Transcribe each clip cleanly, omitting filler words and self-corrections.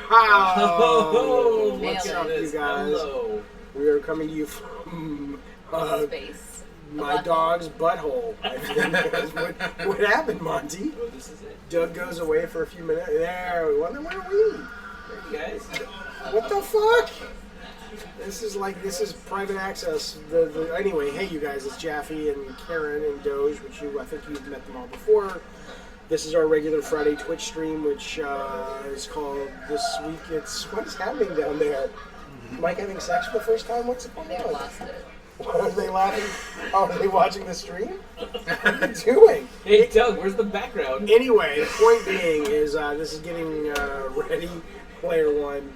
Oh, what's up, you guys? Hello. We are coming to you from Space. my dog's butthole. I think what happened, Monty? Oh, this is it. Doug goes away for a few minutes. There, where are we? Hey guys. What the fuck? This is private access. Anyway, hey you guys, it's Jaffe and Caryn and Doge, which I think you've met them all before. This is our regular Friday Twitch stream, which is called this week. What is happening down there? Mike having sex for the first time? What's going on? They lost it. What are they laughing? Oh, are they watching the stream? What are you doing? Hey Doug, where's the background? Anyway, the point being is this is getting ready, Player One,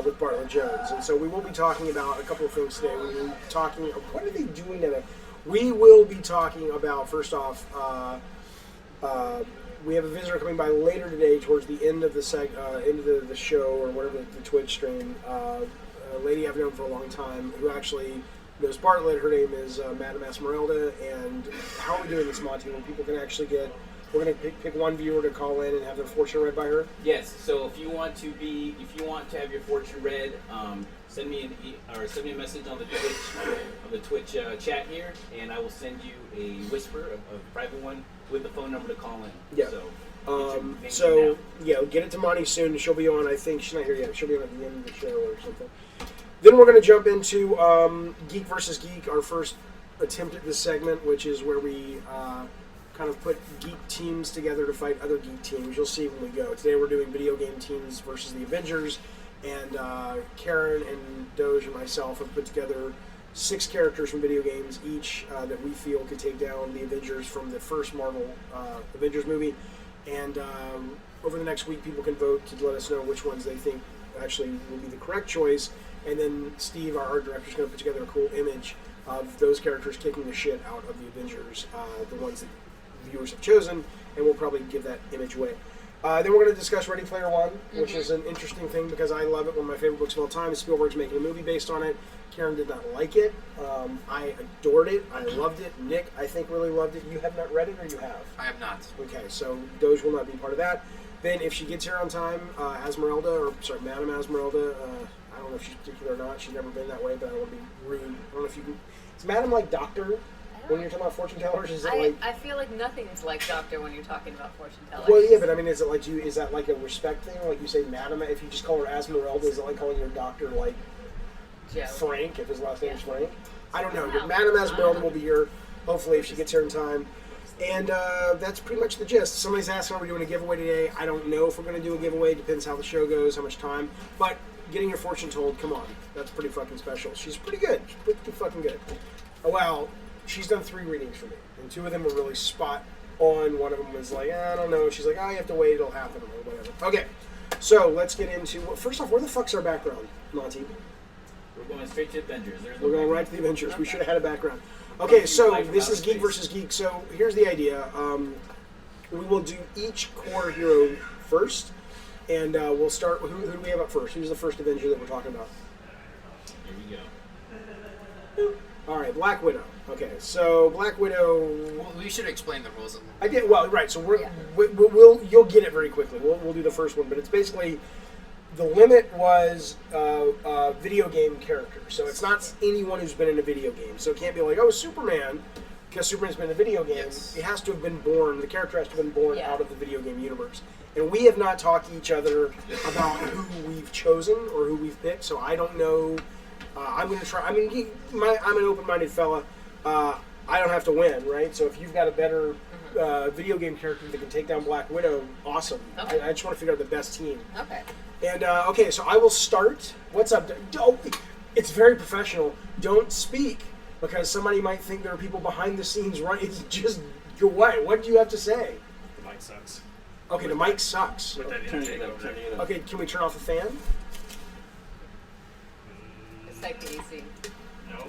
with Bartlet Jones. And so we will be talking about a couple of things today. We will be talking, what are they doing today? We will be talking about, first off, we have a visitor coming by later today towards the end of the show or whatever, the Twitch stream. A lady I've known for a long time who actually knows Bartlet. Her name is Madam ASS-Merelda. And how are we doing this, Monty, when people can actually we're going to pick one viewer to call in and have their fortune read by her? Yes, so if you want to have your fortune read, send me a message on the Twitch chat here, and I will send you a whisper, a private one, with the phone number to call in. Yeah. So get it to Monty soon. She'll be on, I think, she's not here yet. She'll be on at the end of the show or something. Then we're going to jump into Geek versus Geek, our first attempt at this segment, which is where we kind of put geek teams together to fight other geek teams. You'll see when we go. Today we're doing video game teams versus the Avengers, and Caryn and Doge and myself have put together 6 characters from video games each that we feel could take down the Avengers from the first Marvel Avengers movie. And over the next week, people can vote to let us know which ones they think actually will be the correct choice. And then Steve, our art director, is going to put together a cool image of those characters kicking the shit out of the Avengers, the ones that viewers have chosen, and we'll probably give that image away. Then we're going to discuss Ready Player One, which is an interesting thing because I love it. One of my favorite books of all time. Spielberg's making a movie based on it. Caryn did not like it. I adored it. I loved it. Nick, I think, really loved it. You have not read it, or you have? I have not. Okay, so Doge will not be part of that. Then, if she gets here on time, Madam ASS-Merelda, I don't know if she's particular or not. She's never been that way, but I don't want to be rude. I don't know if you can... Is Madam like Doctor? When you're talking about fortune tellers, is it like... I feel like nothing's like doctor when you're talking about fortune tellers. Well, yeah, but I mean, is that like a respect thing? Like you say Madam, if you just call her ASS-Merelda, is it like calling your doctor like Joe. Frank, if his last name is Frank? I don't know, but Madam ASS-Merelda will be here, hopefully, if she gets here in time. And that's pretty much the gist. Somebody's asking, are we doing a giveaway today? I don't know if we're going to do a giveaway. Depends how the show goes, how much time. But getting your fortune told, come on. That's pretty fucking special. She's pretty good. She's pretty fucking good. Oh, wow. She's done 3 readings for me, and 2 of them were really spot on. One of them was like, I don't know. She's like, you have to wait, it'll happen, or whatever. Okay, so let's get into... First off, where the fuck's our background, Monty? we're going straight to Avengers. We're going right to the Avengers. Okay. We should have had a background. Okay, so this is Geek versus Geek. So here's the idea. We will do each core hero first, and we'll start... Who do we have up first? Who's the first Avenger that we're talking about? Here we go. All right, Black Widow. Okay, so Black Widow. Well, we should explain the rules. I did well, right? So you'll get it very quickly. We'll do the first one, but it's basically the limit was video game character. So it's not anyone who's been in a video game. So it can't be like Superman, because Superman's been in a video game. Yes. It has to have been born. The character has to have been born out of the video game universe. And we have not talked to each other about who we've chosen or who we've picked. So I don't know. I'm going to try. I mean, I'm an open-minded fella. I don't have to win, right? So if you've got a better video game character that can take down Black Widow, awesome. Okay. I just want to figure out the best team. Okay. And, okay, so I will start. What's up? It's very professional. Don't speak, because somebody might think there are people behind the scenes running. It's just go away. What do you have to say? The mic sucks. Okay, the mic sucks. With that Turn energy it up, over turn there. it up. Okay, can we turn off the fan? It's like the AC. No.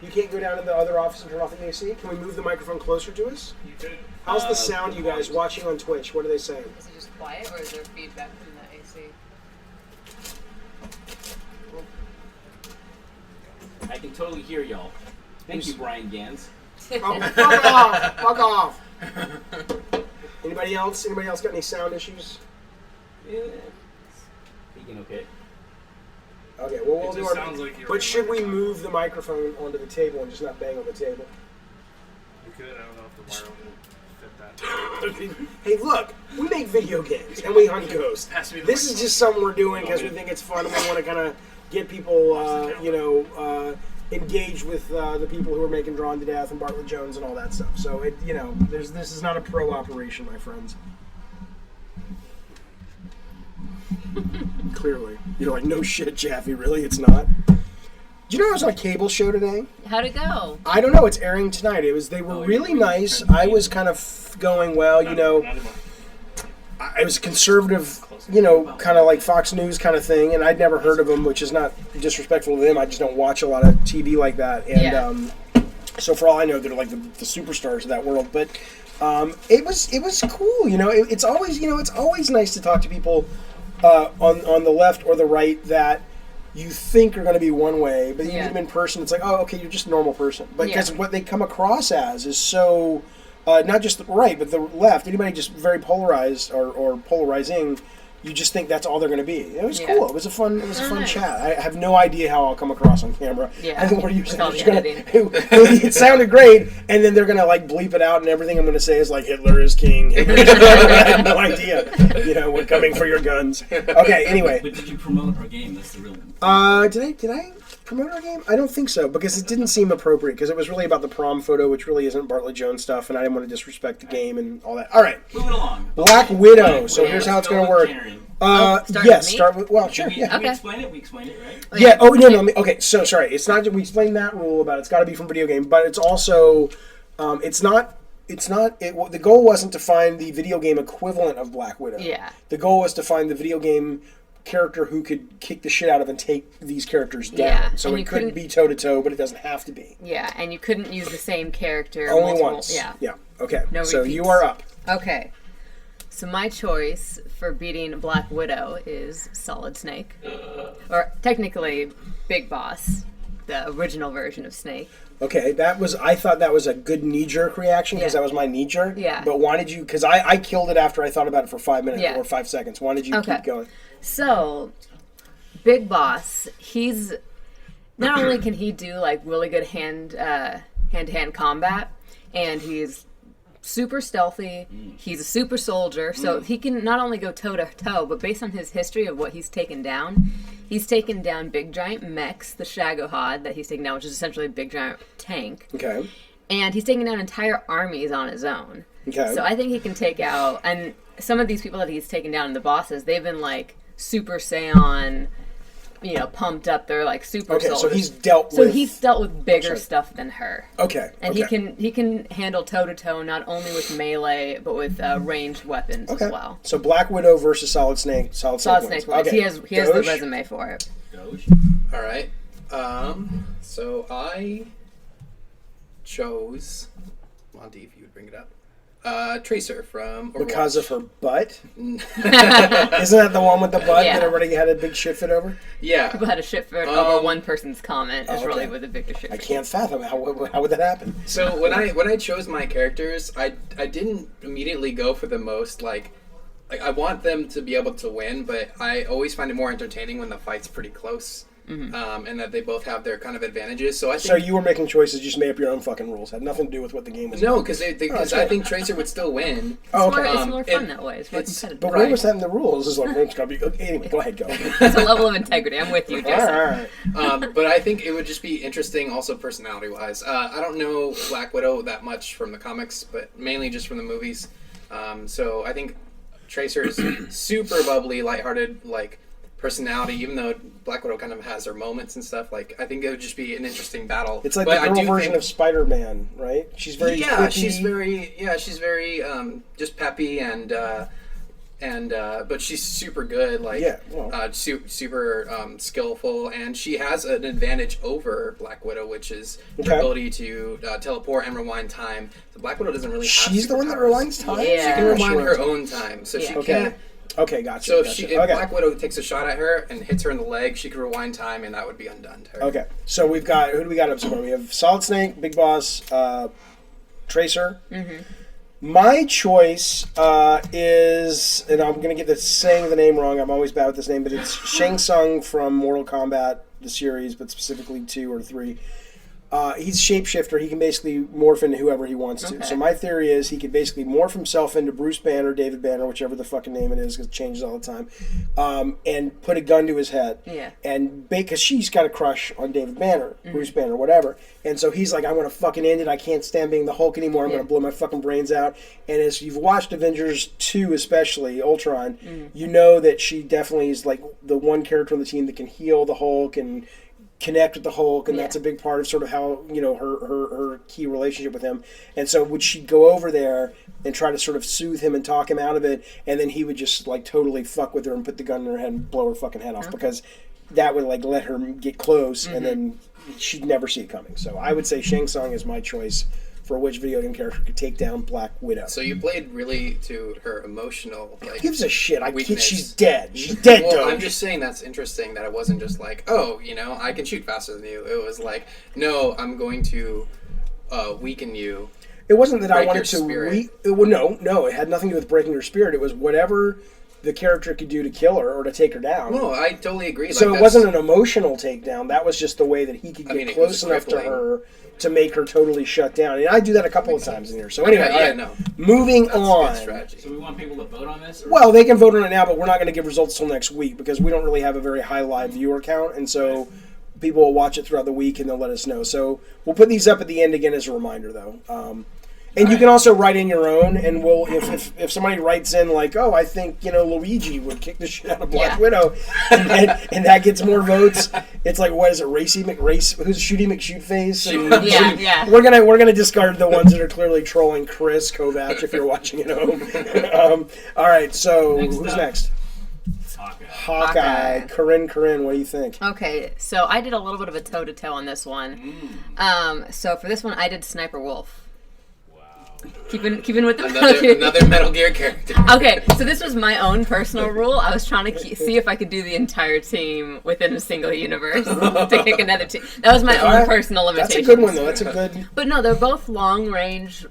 You can't go down to the other office and turn off the AC? Can we move the microphone closer to us? You could. How's the sound, you guys, watching on Twitch? What are they saying? Is it just quiet, or is there feedback from the AC? I can totally hear y'all. Thank you, Brian Gans. Oh, fuck off! Fuck off! Anybody else? Anybody else got any sound issues? Yeah. speaking okay. Okay, well, It we'll do just our... sounds like you're But in should like we a- move the microphone onto the table and just not bang on the table? You could. I don't know if the wire will fit that. Hey, look, we make video games and we hunt ghosts. Pass me the This is microphone. just something we're doing because we think it's fun and we want to kind of get people, engaged with the people who are making Drawn to Death and Bartlet Jones and all that stuff. So, this is not a pro operation, my friends. Clearly. You're like, no shit, Jaffe, really? It's not? Do you know I was on a cable show today? How'd it go? I don't know. It's airing tonight. They were really nice. I was kind of going, well, Not anymore. it was a conservative, kind of like Fox News kind of thing, and I'd never heard of them, which is not disrespectful to them. I just don't watch a lot of TV like that, and so for all I know, they're like the superstars of that world. But it was cool. It's always nice to talk to people on the left or the right that you think are going to be one way, but you meet them in person, it's like, oh, okay, you're just a normal person. But because what they come across as is so, not just the right, but the left, anybody just very polarized or polarizing, you just think that's all they're going to be. It was cool. It was a fun Nice. chat. I have no idea how I'll come across on camera. Yeah. I think what are you With saying? all the You're gonna- editing. it sounded great, and then they're going to like bleep it out, and everything I'm going to say is like, Hitler is king. Hitler is king. I have no idea. We're coming for your guns. Okay, anyway. But did you promote our game? That's the real. Did I promote our game? I don't think so, because it didn't seem appropriate, because it was really about the prom photo, which really isn't Bartlet Jones stuff, and I didn't want to disrespect the game and all that. All right, Move it along. Black Widow. Black So Widow. here's how it's Let's going to go work. with Caryn. Start Yes, with me? start with, well, sure, Did we, yeah. did we Okay. explain it? We explained it, right? Yeah, okay, so sorry, it's not that we explained that rule about it's got to be from video game, but it's also, the goal wasn't to find the video game equivalent of Black Widow. Yeah. The goal was to find the video game character who could kick the shit out of and take these characters down. Yeah, So and it you couldn't couldn't- be toe to toe, but it doesn't have to be. Yeah, and you couldn't use the same character Only multiple- once. Yeah. Yeah. Okay. No so repeats. you are up. Okay. So my choice for beating Black Widow is Solid Snake. Or technically Big Boss, the original version of Snake. Okay, I thought that was a good knee-jerk reaction because Yeah. that was my knee-jerk. Yeah. But why did you, because I killed it after I thought about it for 5 minutes Yeah. or 5 seconds. Why did you Okay. keep going? So, Big Boss, he's not only can he do like really good hand-to-hand combat, and he's super stealthy. He's a super soldier, so he can not only go toe to toe, but based on his history of what he's taken down big giant mechs, the Shagohod that he's taken down, which is essentially a big giant tank, Okay. and he's taken down entire armies on his own. Okay. So I think he can take out, and some of these people that he's taken down, the bosses, they've been like Super Saiyan, pumped up. They're like super Okay, soldiers. so he's dealt So with... he's dealt with bigger sorry. stuff than her. Okay. And okay. he can handle toe to toe not only with melee but with ranged weapons Okay. as well. So Black Widow versus Solid Snake. Solid Solid wins. Snake wins. Okay. He has the Doge? resume for it. Doge. All right. So I chose Monty, if you would bring it up. Tracer from Overwatch. Because of her butt? Isn't that the one with the butt Yeah. that everybody had a big shit fit over? Yeah. People had a shit for over one person's comment. Is really with the bigger shit. I can't fathom how would that happen. So when I chose my characters, I didn't immediately go for the most like I want them to be able to win, but I always find it more entertaining when the fight's pretty close. And that they both have their kind of advantages. So I think So you were making choices, you just made up your own fucking rules. Had nothing to do with what the game was. no, because that's I good. think Tracer would still win. Oh, It's more, okay. it's more fun it- that way. It's more it's- competitive. But where Right. was that in the rules? It's like, it's gotta be, okay, anyway, go ahead, go. It's a level of integrity. I'm with you, All Jason. right. But I think it would just be interesting also personality-wise. I don't know Black Widow that much from the comics, but mainly just from the movies. So I think Tracer is super bubbly, lighthearted, like personality, even though Black Widow kind of has her moments and stuff. Like, I think it would just be an interesting battle. It's like But the I girl do version think- of Spider-Man, right? She's very yeah, quippy. she's very just peppy and but she's super good, like Yeah, well. super skillful, and she has an advantage over Black Widow, which is Okay. the ability to teleport and rewind time. So Black Widow doesn't really have She's the one that superpowers. rewinds time? Yeah. She can Yeah, rewind she her reminds- own time, so Yeah. she Okay. can't. Okay, gotcha. So gotcha. if okay. Black Widow takes a shot at her and hits her in the leg, she can rewind time, and that would be undone to her. Okay, so who do we got up so far? We have Solid Snake, Big Boss, Tracer. Mm-hmm. My choice is, and I'm going to get saying the name wrong. I'm always bad with this name, but it's Shang Tsung from Mortal Kombat, the series, but specifically 2 or 3. He's a shapeshifter. He can basically morph into whoever he wants to. Okay. So my theory is he could basically morph himself into Bruce Banner, David Banner, whichever the fucking name it is, because it changes all the time, and put a gun to his head. Yeah. And because she's got a crush on David Banner, Bruce Banner, whatever. And so he's like, I want to fucking end it. I can't stand being the Hulk anymore. I'm going to blow my fucking brains out. And as you've watched Avengers 2, especially, Ultron, you know that she definitely is like the one character on the team that can heal the Hulk and connect with the Hulk, and that's a big part of sort of how, you know, her key relationship with him. And so would she go over there and try to sort of soothe him and talk him out of it, and then he would just like totally fuck with her and put the gun in her head and blow her fucking head off, because that would like let her get close, and then she'd never see it coming. So I would say Shang Tsung is my choice for which video game character could take down Black Widow. So you played really to her emotional, like, Who gives a shit? weakness. She's dead. She's dead, Well, Doge. I'm just saying that's interesting that it wasn't just like, oh, you know, I can shoot faster than you. It was like, no, I'm going to weaken you. It wasn't that I break wanted your to. spirit. No, it had nothing to do with breaking her spirit. It was whatever the character could do to kill her or to take her down. No, I totally agree. So like, it wasn't an emotional takedown. That was just the way that he could get mean, it close was enough to crippling. her to make her totally shut down. And I do that a couple of times in here. So anyway, Okay, all yeah, right. no. Moving That's on. good strategy. So we want people to vote on this? Or? Well, they can vote on it now, but we're not going to give results till next week because we don't really have a very high live viewer count, and so people will watch it throughout the week and they'll let us know. So we'll put these up at the end again as a reminder, though. And you can also write in your own, and we'll if somebody writes in like, oh, I think, you know, Luigi would kick the shit out of Black Widow, and that gets more votes. It's like, what is it, Racy McRace? Who's Shooty McShootface? And Yeah. We're gonna discard the ones that are clearly trolling Chris Kovac if you're watching at home. All right, so who's next? Hawkeye. Caryn, what do you think? Okay, so I did a little bit of a toe-to-toe on this one. So for this one, I did Sniper Wolf. Keeping with the Another Metal Gear character. Okay, so this was my own personal rule. I was trying to see if I could do the entire team within a single universe to kick another team. That was my own personal limitation. That's a good one, though. That's a good... But no, they're both long-range,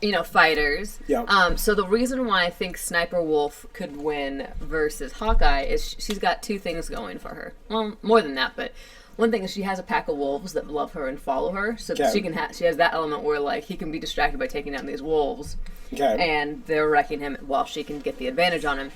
you know, fighters. Yeah. So the reason why I think Sniper Wolf could win versus Hawkeye is she's got two things going for her. Well, more than that, but... One thing is she has a pack of wolves that love her and follow her, so that she has that element where like he can be distracted by taking down these wolves, and they're wrecking him while she can get the advantage on him.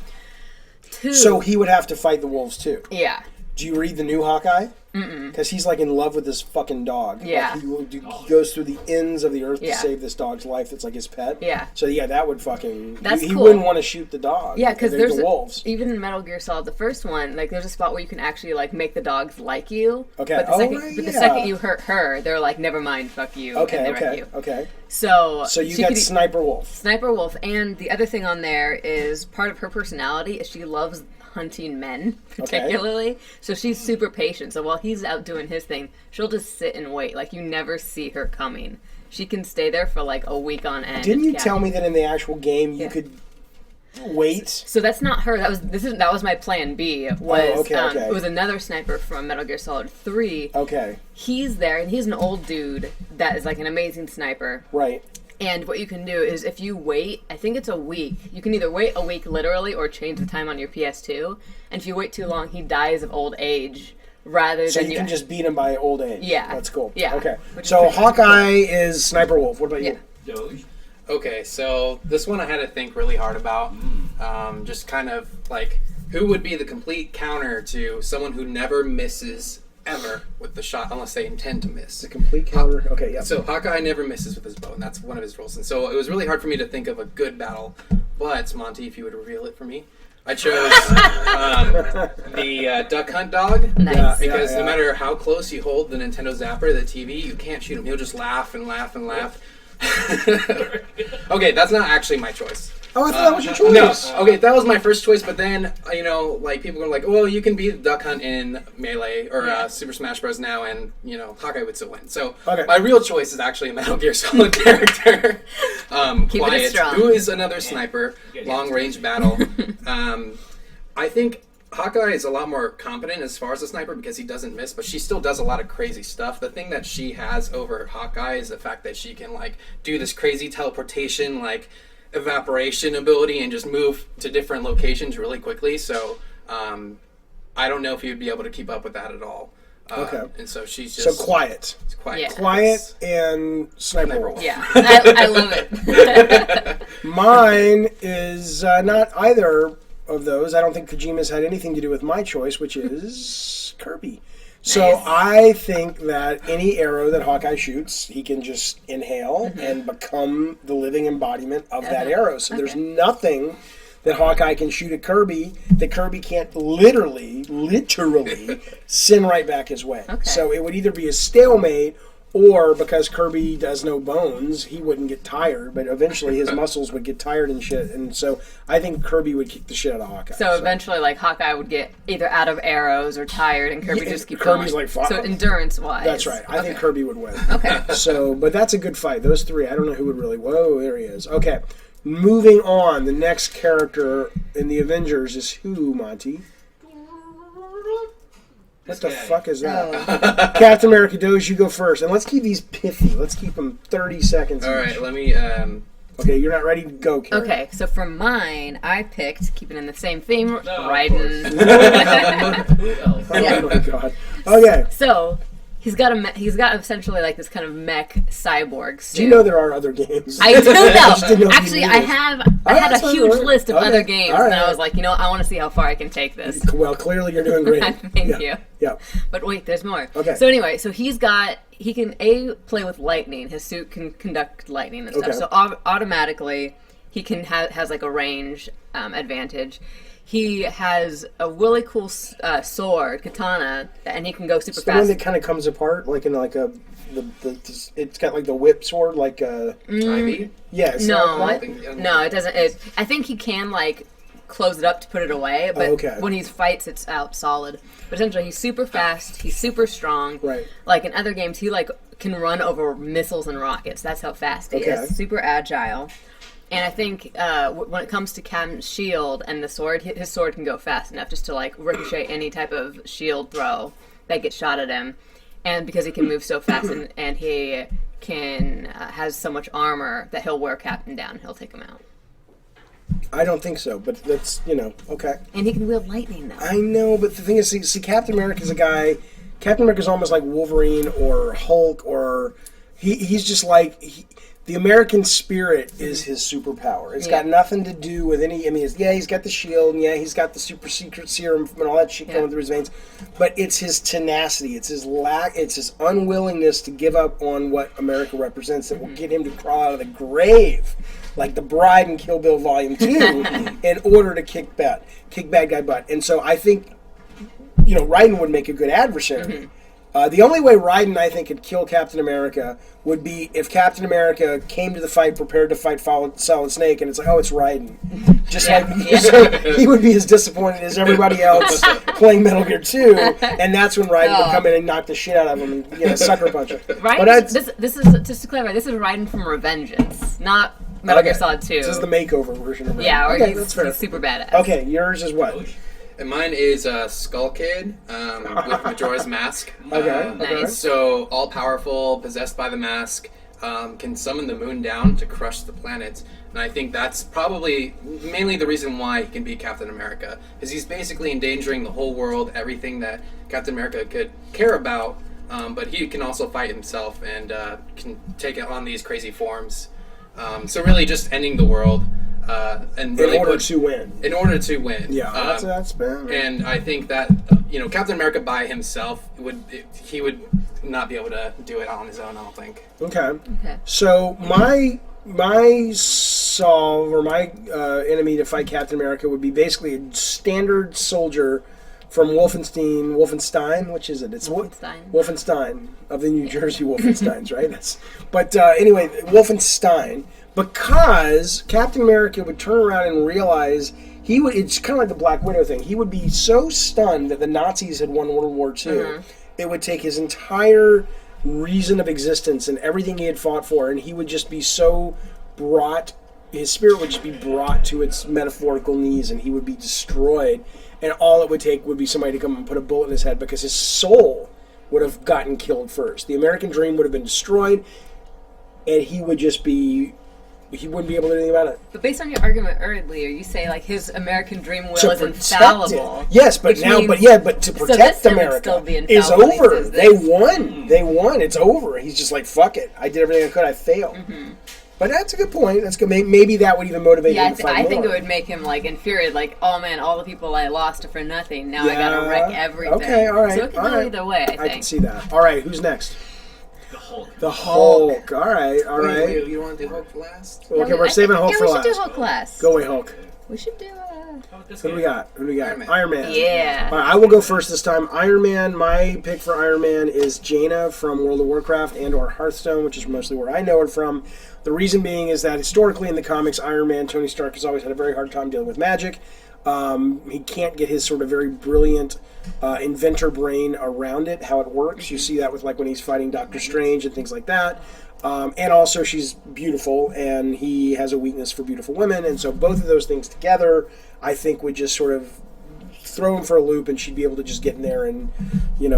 Two, so he would have to fight the wolves too. Yeah. Do you read the new Hawkeye? Because he's like in love with this fucking dog. Yeah. Like, he goes through the ends of the earth to Yeah. save this dog's life. That's like his pet. Yeah. So yeah, that would fucking. That's he cool. wouldn't want to shoot the dog. Yeah, because the there's wolves. even in Metal Gear Solid, the first one, like there's a spot where you can actually like make the dogs like you. Okay. But the second you hurt her, they're like, never mind, fuck you. And they wreck you. Okay. So you got Sniper Wolf. Sniper Wolf, and the other thing on there is part of her personality is she loves hunting men, particularly. So she's super patient. So while he's out doing his thing, she'll just sit and wait. Like you never see her coming. She can stay there for like a week on end. Didn't you tell me that in the actual game you could wait? So that's not her. That was my plan B. It was another sniper from Metal Gear Solid 3. Okay. He's there, and he's an old dude that is like an amazing sniper. Right. And what you can do is if you wait, I think it's a week, you can either wait a week literally or change the time on your PS2. And if you wait too long, he dies of old age rather so than you can just beat him by old age. Yeah. That's cool. Yeah. Okay. Which is So pretty Hawkeye is Sniper Wolf. What about you? Doge. Okay, so this one I had to think really hard about. Just kind of like, who would be the complete counter to someone who never misses ever with the shot unless they intend to miss? The complete counter. Okay, yeah. So Hawkeye never misses with his bow, and that's one of his rules. And so it was really hard for me to think of a good battle. But Monty, if you would reveal it for me, I chose the Duck Hunt dog. Nice. Because no matter how close you hold the Nintendo Zapper, the TV, you can't shoot him. He'll just laugh and laugh and laugh. Okay, that's not actually my choice. Oh, I thought that was your choice. No, okay, that was my first choice, but then, you know, like, people were like, well, you can beat Duck Hunt in Melee or Super Smash Bros. Now, and, you know, Hawkeye would still win. So, my real choice is actually a Metal Gear Solid character, Keep it Quiet, strong. who is another sniper, long-range battle. I think Hawkeye is a lot more competent as far as a sniper because he doesn't miss, but she still does a lot of crazy stuff. The thing that she has over Hawkeye is the fact that she can like do this crazy teleportation, like evaporation ability, and just move to different locations really quickly. So I don't know if you'd be able to keep up with that at all. Okay. And so she's just So quiet. It's quiet. Yeah. Quiet and sniper wolf. Yeah, I love it. Mine is not either of those. I don't think Kojima's had anything to do with my choice, which is Kirby. So Nice. I think that any arrow that Hawkeye shoots, he can just inhale and become the living embodiment of that arrow. So there's nothing that Hawkeye can shoot at Kirby that Kirby can't literally send right back his way. Okay. So it would either be a stalemate, or because Kirby does no bones, he wouldn't get tired, but eventually his muscles would get tired and shit. And so I think Kirby would kick the shit out of Hawkeye. So eventually, like, Hawkeye would get either out of arrows or tired, and Kirby Yeah, just keep Kirby's going. like, fuck. So endurance-wise. That's right. I think Kirby would win. Okay. So, but that's a good fight. Those three, I don't know who would really. Whoa, there he is. Okay, moving on. The next character in the Avengers is who, Monty? What the This guy. fuck is that? Captain America, Doge, you go first. And let's keep these pithy. Let's keep them 30 seconds All each. right, let me. Okay, you're not ready to go, Caryn. Okay, so for mine, I picked, keeping in the same theme, No, of Raiden. Who else? Oh my god. Okay. So he's got essentially like this kind of mech cyborg suit. Do you know there are other games? I do just didn't know know. if you Actually, knew I this. had that's a fine, huge all right. list of Okay, other games, all and I right. was like, I want to see how far I can take this. Well, clearly you're doing great. Thank you. Yeah. But wait, there's more. Okay. So anyway, so he can play with lightning. His suit can conduct lightning and stuff. Okay. So automatically he can has like a range advantage. He has a really cool sword, katana, and he can go super It's the one fast. that kind of comes apart, like in like it's got like the whip sword, like Ivy? yeah. It's No, not it, quite- no, it doesn't. I think he can like close it up to put it away, but okay. when he fights, it's out solid. But essentially, he's super fast. He's super strong. Right. Like in other games, he like can run over missiles and rockets. That's how fast he Okay. is. Super agile. And I think when it comes to Captain's shield and the sword, his sword can go fast enough just to like ricochet any type of shield throw that gets shot at him. And because he can move so fast and he can has so much armor that he'll wear Captain down and he'll take him out. I don't think so, but that's okay. And he can wield lightning though. I know, but the thing is, see, Captain America's a guy. Captain America's almost like Wolverine or Hulk, or he's just like. The American spirit is his superpower. It's got nothing to do with any. I mean, he's got the shield, and he's got the super secret serum and all that shit going through his veins. But it's his tenacity. It's his it's his unwillingness to give up on what America represents that will get him to crawl out of the grave, like the bride in Kill Bill Volume 2, in order to kick bad guy butt. And so I think, Raiden would make a good adversary. The only way Raiden, I think, could kill Captain America would be if Captain America came to the fight prepared to fight Solid Snake, and it's like, oh, it's Raiden. So he would be as disappointed as everybody else playing Metal Gear 2, and that's when Raiden would come in and knock the shit out of him and sucker punch him. Right? But This is, just to clarify, this is Raiden from Revengeance, not Metal Gear Solid 2. This is the makeover version of Raiden. Yeah, or okay, that's fair. he's super badass. Okay, yours is what? And mine is Skull Kid with Majora's Mask. Okay, Nice. So all powerful, possessed by the mask, can summon the moon down to crush the planets. And I think that's probably mainly the reason why he can beat Captain America, because he's basically endangering the whole world, everything that Captain America could care about. But he can also fight himself and can take on these crazy forms. So really, just ending the world. And really in order to win. In order to win. Yeah, that's bad. And I think that Captain America by himself he would not be able to do it on his own. I don't think. Okay. So my solve or my enemy to fight Captain America would be basically a standard soldier from Wolfenstein. Which is it? It's Wolfenstein of the New Jersey Wolfensteins, right? Anyway, Wolfenstein. Because Captain America would turn around and realize it's kind of like the Black Widow thing. He would be so stunned that the Nazis had won World War II, it would take his entire reason of existence and everything he had fought for, and he would just be so brought his spirit would just be brought to its metaphorical knees, and he would be destroyed. And all it would take would be somebody to come and put a bullet in his head, because his soul would have gotten killed first. The American dream would have been destroyed, and he would just be... He wouldn't be able to do anything about it. But based on your argument earlier, you say like his American dream will To is protect infallible. it. Yes, but which now, means- but to so protect this would America still be is infallible when he over. says They this. won. They won. It's over. He's just like, fuck it. I did everything I could. I failed. But that's a good point. That's good. Maybe that would even motivate Yeah, him to fight I think it more. would make him like infuriated. Like, oh man, all the people I lost are for nothing. Now I gotta wreck everything. Okay, all right. So it can all go right. either way. I I think. can see that. All right, who's next? The Hulk. The Hulk. All right, all right. Wait, you want to do Hulk last? Okay, we're saving Hulk for we last. should do Hulk last. Go away, Hulk. We should do. Who do we got? Who do we got? Iron Man. Iron Man. Yeah. All right, I will go first this time. Iron Man. My pick for Iron Man is Jaina from World of Warcraft and/or Hearthstone, which is mostly where I know her from. The reason being is that historically in the comics, Iron Man, Tony Stark, has always had a very hard time dealing with magic. He can't get his sort of very brilliant inventor brain around it, how it works. You see that with like when he's fighting Doctor Strange and things like that. And also she's beautiful, and he has a weakness for beautiful women, and so both of those things together, I think, would just sort of throw him for a loop, and she'd be able to just get in there and,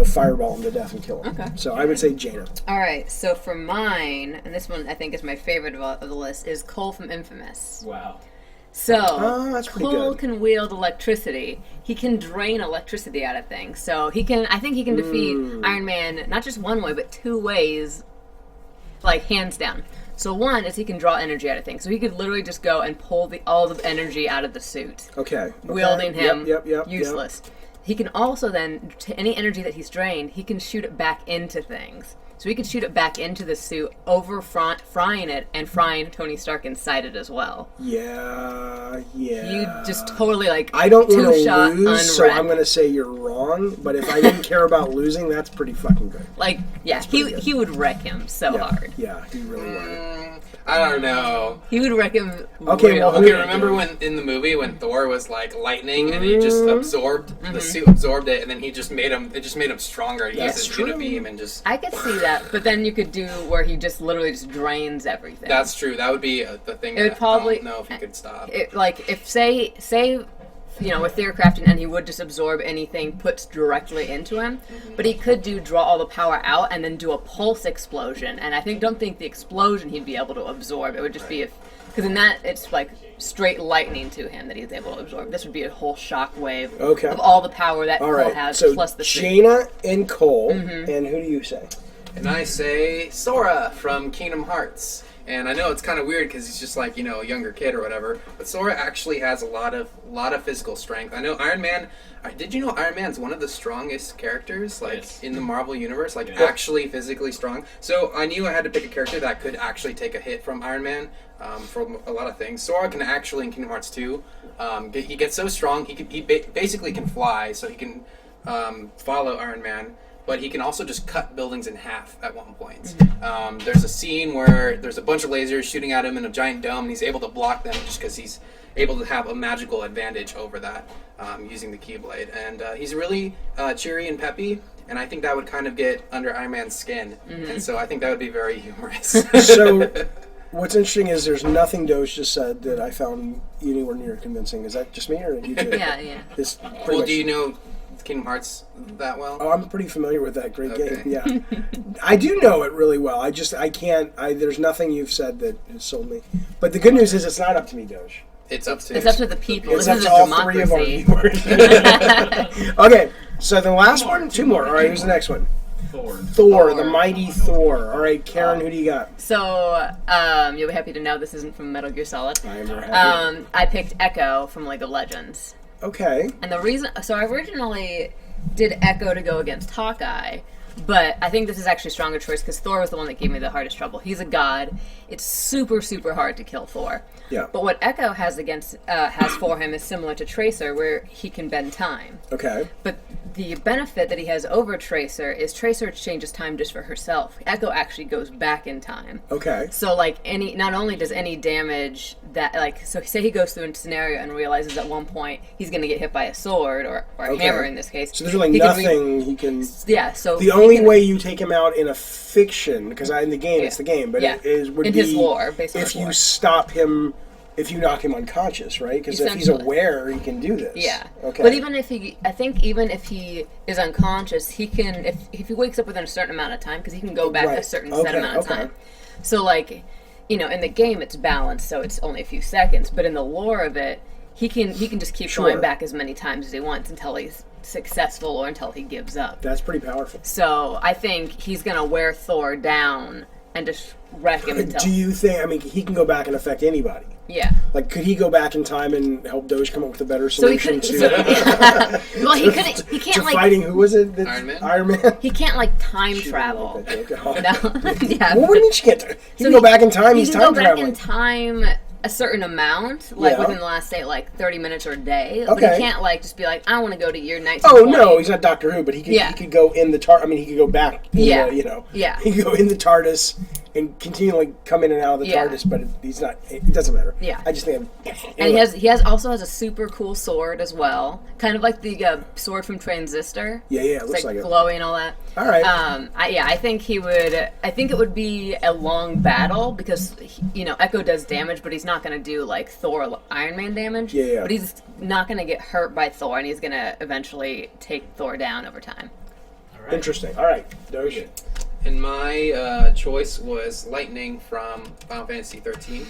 fireball him to death and kill him. Okay. So I would say Jaina. All right. So for mine, and this one I think is my favorite of the list, is Cole from Infamous. Wow. So Oh, that's pretty Cole good. can wield electricity. He can drain electricity out of things. So he can. I think he can defeat Iron Man not just one way, but two ways, like hands down. So one is he can draw energy out of things. So he could literally just go and pull all the energy out of the suit. Okay. Wielding him, Yep. useless. He can also then, any energy that he's drained, he can shoot it back into things. So he could shoot it back into the suit, frying it, and frying Tony Stark inside it as well. Yeah. You just totally I don't want to two-shot lose, so unwrap. I'm going to say you're wrong. But if I didn't care about losing, that's pretty fucking good. Like, yeah, he would wreck him so hard. Yeah, he really would. I don't know. He would wreck him. Okay, well, Okay, who- remember when in the movie when Thor was like lightning and he just absorbed the suit, absorbed it, and then he just made him. It just made him stronger. He That's used his true. beam and just. I could see that, but then you could do where he just literally just drains everything. That's true. That would be the thing. It would that probably- I don't know if he could stop. Like if say with theory crafting, and he would just absorb anything put directly into him, but he could draw all the power out and then do a pulse explosion, and don't think the explosion he'd be able to absorb. It would just be because in that it's like straight lightning to him that he's able to absorb. This would be a whole shock wave of all the power that All Cole right, has so plus the suit. Jaina and Cole, and who do you say? And I say Sora from Kingdom Hearts. And I know it's kind of weird because he's just like, a younger kid or whatever. But Sora actually has a lot of physical strength. I know Iron Man. Did you know Iron Man's one of the strongest characters, in the Marvel universe, actually physically strong? So I knew I had to pick a character that could actually take a hit from Iron Man for a lot of things. Sora can actually in Kingdom Hearts 2. He gets so strong he basically can fly, so he can follow Iron Man. But he can also just cut buildings in half at one point. There's a scene where there's a bunch of lasers shooting at him in a giant dome, and he's able to block them just because he's able to have a magical advantage over that using the Keyblade. And he's really cheery and peppy, and I think that would kind of get under Iron Man's skin. And so I think that would be very humorous. So, what's interesting is there's nothing Doge just said that I found anywhere near convincing. Is that just me, or did you too? Yeah. It's pretty Well, much- do you know Kingdom Hearts that well? Oh, I'm pretty familiar with that great Okay. game. Yeah, I do know it really well. I can't. There's nothing you've said that has sold me. But the good news is it's not up to me, Doge. It's up to the people. It's This up is to a all three of our democracy. viewers. Okay, so the last one, two more. All right, who's the next one? Thor, the mighty Thor. All right, Caryn, who do you got? So, you'll be happy to know this isn't from Metal Gear Solid. I am very happy. I picked Echo from League of Legends. Okay. And the reason, so I originally did Echo to go against Hawkeye, but I think this is actually a stronger choice because Thor was the one that gave me the hardest trouble. He's a god. It's super, super hard to kill Thor. Yeah. But what Echo has for him is similar to Tracer, where he can bend time. Okay. But the benefit that he has over Tracer is Tracer changes time just for herself. Echo actually goes back in time. Okay. So not only does any damage that so say he goes through a scenario and realizes at one point he's going to get hit by a sword or a hammer in this case. So there's really he can nothing he can. Yeah. So The only way you take him out in a fiction, because in the game it's the game, but Yeah. it would In be his lore, based on if his you lore. stop him if you knock him unconscious, right? Because if he's aware, he can do this. Yeah. Okay. But even if even if he is unconscious, he can, if he wakes up within a certain amount of time, because he can go back a certain set amount of time. So, like, you know, in the game it's balanced, so it's only a few seconds. But in the lore of it, he can just keep going back as many times as he wants until he's successful or until he gives up. That's pretty powerful. So I think he's gonna wear Thor down and just wreck him until... Do you think, I mean, he can go back and affect anybody? Yeah. Like, could he go back in time and help Doge come up with a better solution well, he couldn't, he can't, to like... fighting, who was it? Iron Man? He can't, like, time travel. Like that joke. No. Yeah. Well, what do you mean she can't? He can go back in time, he's time traveling. He can go back in time a certain amount, like within the last, say, like 30 minutes or a day. But he can't, like, just be like, I want to go to year 1920. Oh, no, he's not Doctor Who, but he could go in the TARDIS. I mean, he could go back, you know. Yeah. He could go in the TARDIS and continually come in and out of the TARDIS, but he's not. It doesn't matter. Yeah. I just think. And he also has a super cool sword as well, kind of like the sword from Transistor. Yeah, it looks it's like it. Glowy and all that. All right. I think he would. I think it would be a long battle because Echo does damage, but he's not going to do like Thor or Iron Man damage. Yeah. But he's not going to get hurt by Thor, and he's going to eventually take Thor down over time. All right. Interesting. All right, Doge. And my choice was Lightning from Final Fantasy 13.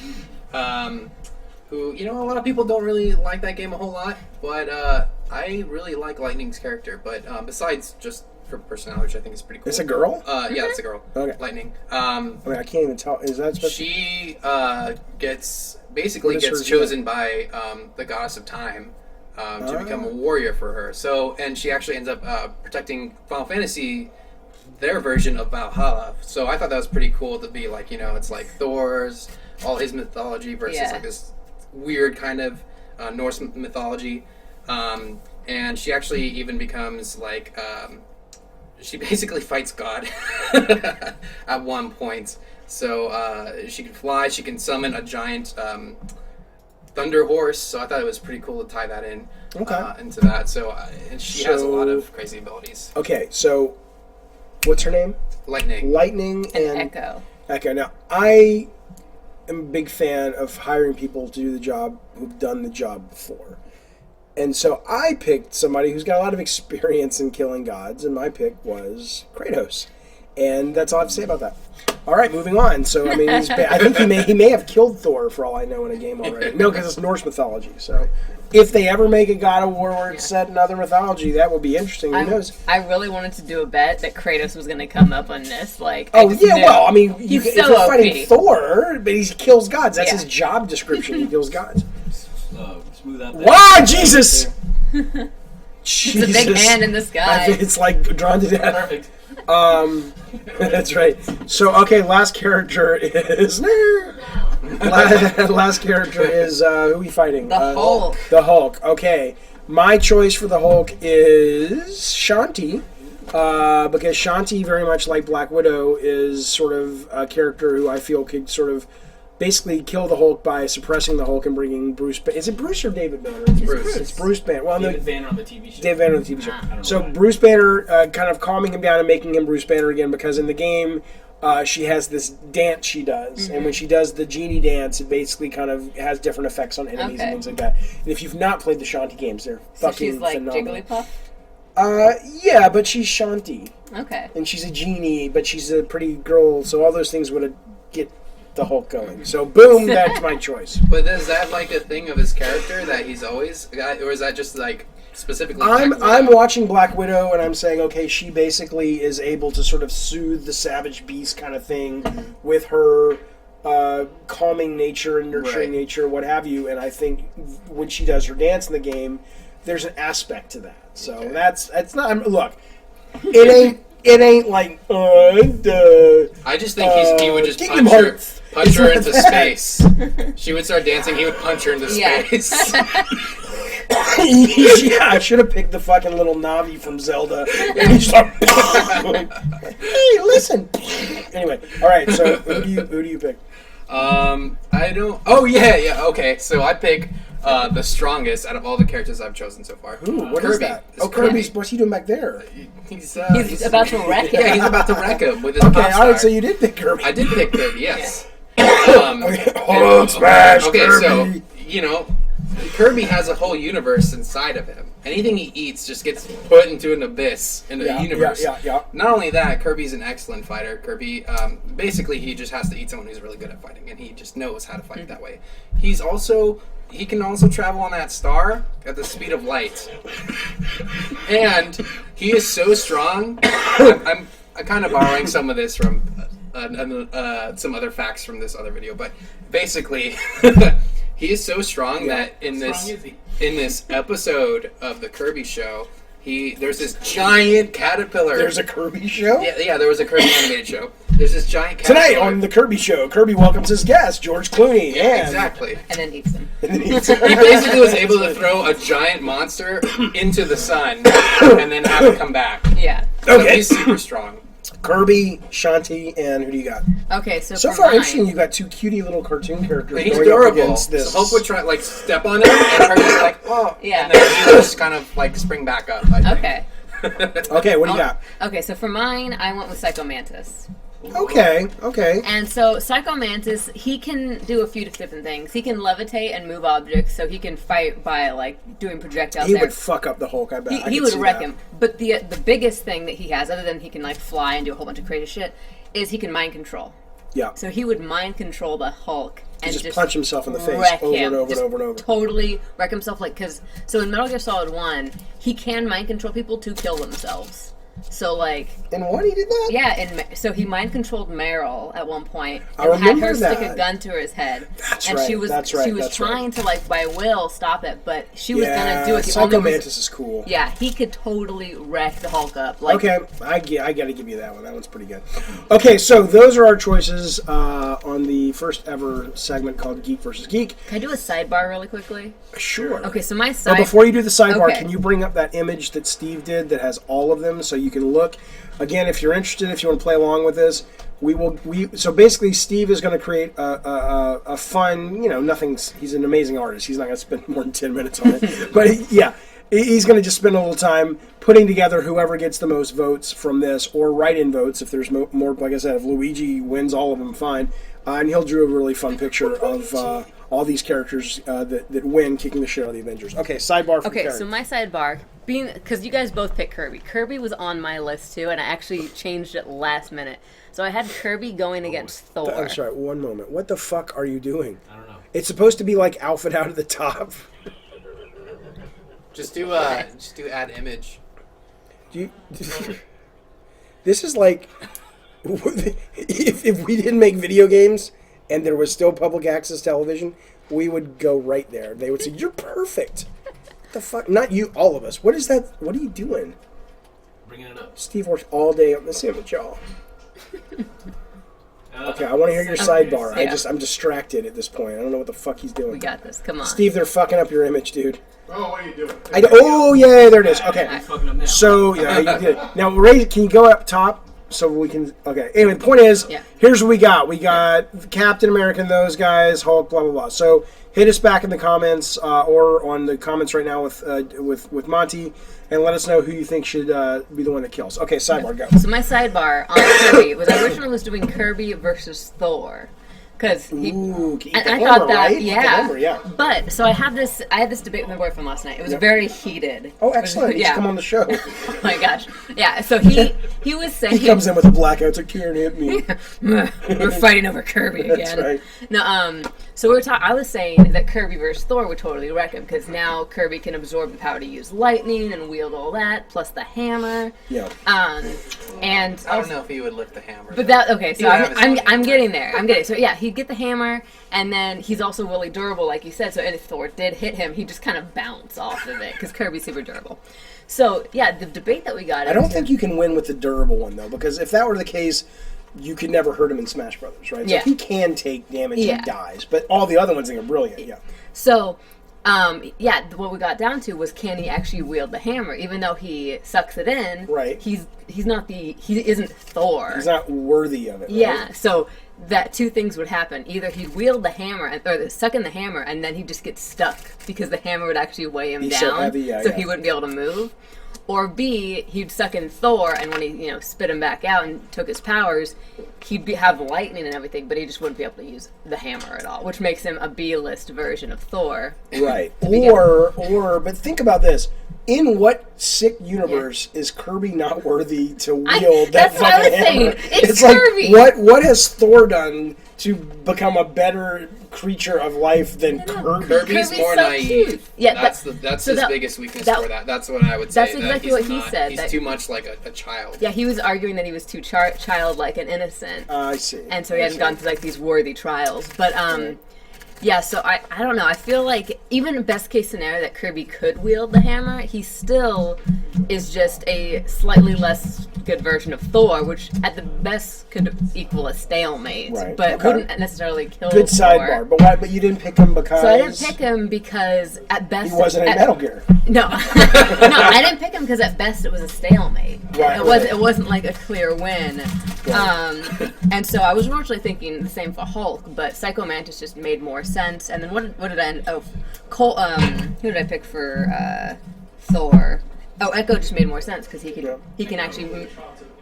Who, a lot of people don't really like that game a whole lot, but I really like Lightning's character. But besides just her personality, which I think is pretty cool. It's a girl? Yeah, it's a girl. Okay. Lightning. I mean, I can't even tell. Is that special? She gets chosen by the goddess of time to become a warrior for her. So, and she actually ends up protecting Final Fantasy, their version of Valhalla. So I thought that was pretty cool to be like, it's like Thor's, all his mythology versus like this weird kind of Norse mythology. And she actually even becomes like, she basically fights God at one point. So she can fly, she can summon a giant thunder horse. So I thought it was pretty cool to tie that in into that. So, and she has a lot of crazy abilities. Okay, so what's her name? Lightning and Echo. Now, I am a big fan of hiring people to do the job who've done the job before. And so I picked somebody who's got a lot of experience in killing gods, and my pick was Kratos. And that's all I have to say about that. All right, moving on. So, I mean, I think he may have killed Thor, for all I know, in a game already. No, because it's Norse mythology. So, if they ever make a God of War where it's set in other mythology, that will be I knows? I really wanted to do a bet that Kratos was going to come up on this. Like, well, I mean, if you're fighting OP. Thor, but he kills gods. That's his job description. He kills gods. Smooth out there. Wow, Jesus! It's a big hand in the sky. It's like drawn to death. Perfect. That's right. So, okay, last character is... last character is, who are we fighting? The Hulk. The Hulk, okay. My choice for the Hulk is Shanti. Because Shanti, very much like Black Widow, is sort of a character who I feel could sort of basically kill the Hulk by suppressing the Hulk and bringing Bruce... Is it Bruce or David Banner? It's Bruce. It's Bruce Banner. Well, David Banner on the TV show. David Banner on the TV show. I don't know So why. Bruce Banner kind of calming him down and making him Bruce Banner again, because in the game she has this dance she does. And when she does the genie dance, it basically kind of has different effects on enemies and things like that. And if you've not played the Shanti games, they're fucking she's like phenomenal. Jigglypuff? Yeah, but she's Shanti. Okay. And she's a genie, but she's a pretty girl, so all those things would get the Hulk going. So boom, that's my choice. But is that like a thing of his character that he's always got, or is that just like specifically? I'm watching Black Widow and I'm saying, okay, she basically is able to sort of soothe the savage beast kind of thing with her calming nature and nurturing nature, what have you. And I think when she does her dance in the game, there's an aspect to that. So that's not. Look, it ain't like. I just think he would just punch her into space. She would start dancing. He would punch her into space. Yeah, I should have picked the fucking little Navi from Zelda. And he start. Hey, listen. Anyway, all right. So who do you pick? I don't. Oh yeah. Okay, so I pick the strongest out of all the characters I've chosen so far. Ooh, what Kirby. is that? It's Kirby's. What's he doing back there? He's about to wreck him. Yeah, he's about to wreck him with his Okay, pop all star. right. So you did pick Kirby. I did pick Kirby. Yes. Hold on, smash, Okay, Kirby. so Kirby has a whole universe inside of him. Anything he eats just gets put into an abyss in a universe. Yeah. Not only that, Kirby's an excellent fighter. Kirby, basically, he just has to eat someone who's really good at fighting, and he just knows how to fight that way. He can also travel on that star at the speed of light, and he is so strong. I'm kind of borrowing some of this from some other facts from this other video, but basically. He is so strong that in this episode of the Kirby show, there's this giant caterpillar. There's a Kirby show? Yeah, there was a Kirby animated show. There's this giant caterpillar. Tonight on the Kirby show, Kirby welcomes his guest, George Clooney. Yeah, exactly. And then eats them. He basically was able to throw a giant monster into the sun and then have it come back. Yeah. So Okay. he's super strong. Kirby, Shanti, and who do you got? Okay, so So for far, mine, interesting. You got two cutie little cartoon characters He's going up adorable. against this. So Hope would try step on him, and Kirby's like, oh, Yeah. and then he would just kind of spring back up. I think. Okay. Okay, what do you got? Okay, so for mine, I went with Psycho Mantis. Okay. And so Psycho Mantis, he can do a few different things. He can levitate and move objects, so he can fight by doing projectiles. He there. would fuck up the Hulk, I bet. I He could would see wreck that. him. But the biggest thing that he has, other than he can fly and do a whole bunch of crazy shit, is he can mind control. Yeah. So he would mind control the Hulk and Just punch himself in the face wreck over him. and over Just and over and over. Totally wreck himself. So in Metal Gear Solid 1, he can mind control people to kill themselves. So And what, he did that? yeah, so he mind controlled Meryl at one point I and had remember her stick that. a gun to his head. That's and right, she was that's right, she was that's right. trying to by will stop it, but she was Yeah, gonna do it. The Psycho only reason- Mantis is cool. Yeah, he could totally wreck the Hulk up. Okay, I got to give you that one. That one's pretty good. Okay, so those are our choices on the first ever segment called Geek versus Geek. Can I do a sidebar really quickly? Sure. Okay, so my But side. before you do the sidebar, Okay. can you bring up that image that Steve did that has all of them so you can look? Again, if you're interested, if you want to play along with this, so basically Steve is going to create a fun, he's an amazing artist. He's not going to spend more than 10 minutes on it. But he's going to just spend a little time putting together whoever gets the most votes from this, or write-in votes if there's more, like I said, if Luigi wins all of them, fine. And he'll draw a really fun picture of all these characters that win, kicking the shit out of the Avengers. Okay, sidebar from Okay, Caryn. so my sidebar, because you guys both picked Kirby. Kirby was on my list too, and I actually changed it last minute. So I had Kirby going against Thor. I'm sorry, one moment. What the fuck are you doing? I don't know. It's supposed to be like outfit out at the top. Just do add image. This is like if we didn't make video games and there was still public access television, we would go right there. They would say, "You're perfect." What the fuck? Not you, all of us. What is that? What are you doing? Bringing it up. Steve works all day on this image, y'all. Okay, I want to hear your sidebar. Yeah. I'm distracted at this point. I don't know what the fuck he's doing. We got this. Come on. Steve, they're fucking up your image, dude. Oh, what are you doing? Oh, yeah, there it is. Okay. He's fucking up now. So, yeah, you did. Now, Ray, can you go up top so we can... Okay. Anyway, the point is, Yeah. here's what we got. We got Captain America and those guys, Hulk, blah, blah, blah. So, hit us back in the comments or on the comments right now with Monty, and let us know who you think should be the one that kills. Okay, sidebar, go. So my sidebar on Kirby was I originally was doing Kirby versus Thor. Because Ooh, eat and the I hammer, thought that, right? Eat the yeah. hammer, yeah. But so I had this debate with my boyfriend last night. It was very heated. Oh, excellent. He's Yeah. come on the show. Oh my gosh. Yeah. So he was saying He comes in with a blackout. It's like, Karen hit me. we're fighting over Kirby again. That's right. No, so we were talking. I was saying that Kirby versus Thor would totally wreck him because now Kirby can absorb the power to use lightning and wield all that, plus the hammer. Yeah. And I don't know if he would lift the hammer. But that okay, so He would have his own I'm hammer. getting there. I'm getting so yeah, he'd get the hammer, and then he's also really durable, like you said. So if Thor did hit him, he'd just kind of bounce off of it because Kirby's super durable. So yeah, the debate that we got. I don't into- think you can win with the durable one, though, because if that were the case, you could never hurt him in Smash Brothers, right? So Yeah. if he can take damage, Yeah. he dies. But all the other ones, I think, are brilliant, yeah. So, what we got down to was can he actually wield the hammer? Even though he sucks it in, Right. He isn't Thor. He's not worthy of it, right? Yeah, so that two things would happen. Either he'd wield the hammer, or suck in the hammer, and then he'd just get stuck because the hammer would actually weigh him He's down. so heavy, yeah, so yeah. he wouldn't be able to move. Or B, he'd suck in Thor, and when he, spit him back out and took his powers, have lightning and everything, but he just wouldn't be able to use the hammer at all, which makes him a B-list version of Thor. Right. But think about this. In what sick universe is Kirby not worthy to wield that that's what I fucking was hammer? saying. It's Kirby. Like, what has Thor done to become a better creature of life than Kirby? Kirby's more so naive. cute. Yeah, that's his biggest weakness for that. That's what I would say. That's exactly what he said. He's too much like a child. Yeah, he was arguing that he was too childlike and innocent. I see. And so he hadn't gone through like these worthy trials. But yeah, so I don't know. I feel like even best case scenario that Kirby could wield the hammer, he still is just a slightly less good version of Thor, which at the best could equal a stalemate, Right. but Okay. wouldn't necessarily kill Good Thor. sidebar. But why? But you didn't pick him because So I didn't pick him because at best he wasn't in Metal Gear. No, no, I didn't pick him because at best it was a stalemate. Right, It wasn't like a clear win. And so I was originally thinking the same for Hulk, but Psycho Mantis just made more sense. And then what did I end? Oh, who did I pick for Thor? Oh, Echo just made more sense because he can actually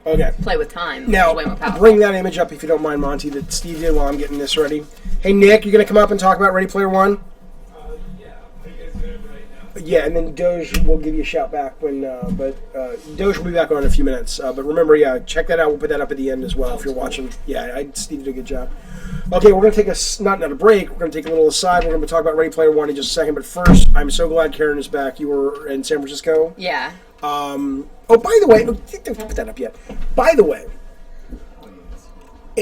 Okay. play with time. Now, which is way more powerful. bring that image up if you don't mind, Monty, that Steve did while I'm getting this ready. Hey, Nick, you going to come up and talk about Ready Player One? Yeah. Are you guys doing it right now? Yeah, and then Doge will give you a shout back when, Doge will be back on in a few minutes. But remember, check that out. We'll put that up at the end as well if you're watching. Yeah, Steve did a good job. Okay, we're going to take not a break. We're going to take a little aside. We're going to talk about Ready Player One in just a second. But first, I'm so glad Caryn is back. You were in San Francisco. Yeah. Oh, by the way, don't put that up yet. By the way,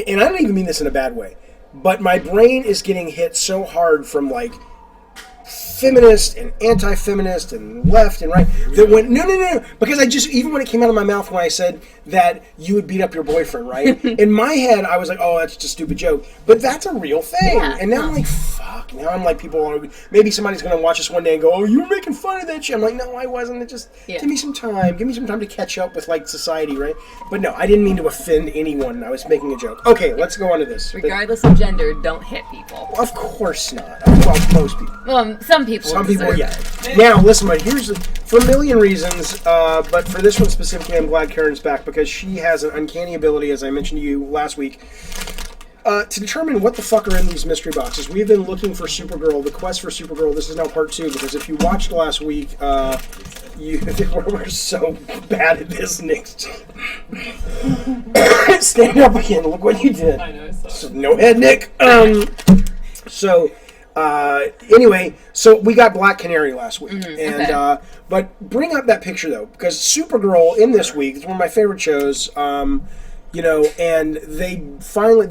and I don't even mean this in a bad way, but my brain is getting hit so hard from like feminist and anti-feminist and left and right that when no, because I just, even when it came out of my mouth when I said that you would beat up your boyfriend, right? In my head I was like, oh, that's just a stupid joke, but that's a real thing. Yeah. And now I'm like, fuck, now I'm like, people are, maybe somebody's gonna watch this one day and go, oh, you were making fun of that shit. I'm like, no, I wasn't. It just give me some time to catch up with like society, right? But no, I didn't mean to offend anyone. I was making a joke. Okay, let's go on to this. Regardless of gender, don't hit people. Of course not. Well, most people. Well, some people. Some people, deserve yeah. it. Now, listen, but for a million reasons, but for this one specifically, I'm glad Caryn's back because she has an uncanny ability, as I mentioned to you last week, to determine what the fuck are in these mystery boxes. We've been looking for Supergirl, the Quest for Supergirl. This is now part 2 because if you watched last week, we're so bad at this, Nick. Stand up again. Look what you did. I know, it sucks. So, no head, Nick. Anyway, so we got Black Canary last week, and okay. But bring up that picture though, because Supergirl in this week is one of my favorite shows. And they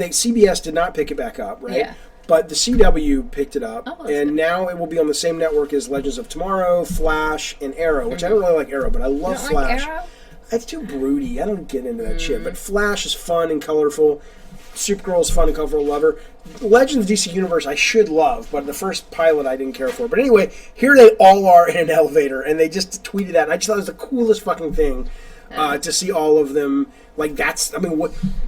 CBS did not pick it back up, right? Yeah. But the CW picked it up, Oh, and good. now it will be on the same network as Legends of Tomorrow, Flash, and Arrow, which I don't really like Arrow, but I love You don't Flash. like Arrow? It's too broody. I don't get into that shit. But Flash is fun and colorful. Supergirl is fun and colorful. Love her. Legends of DC Universe I should love, but the first pilot I didn't care for. But anyway, here they all are in an elevator, and they just tweeted that. And I just thought it was the coolest fucking thing to see all of them. Like that's, I mean,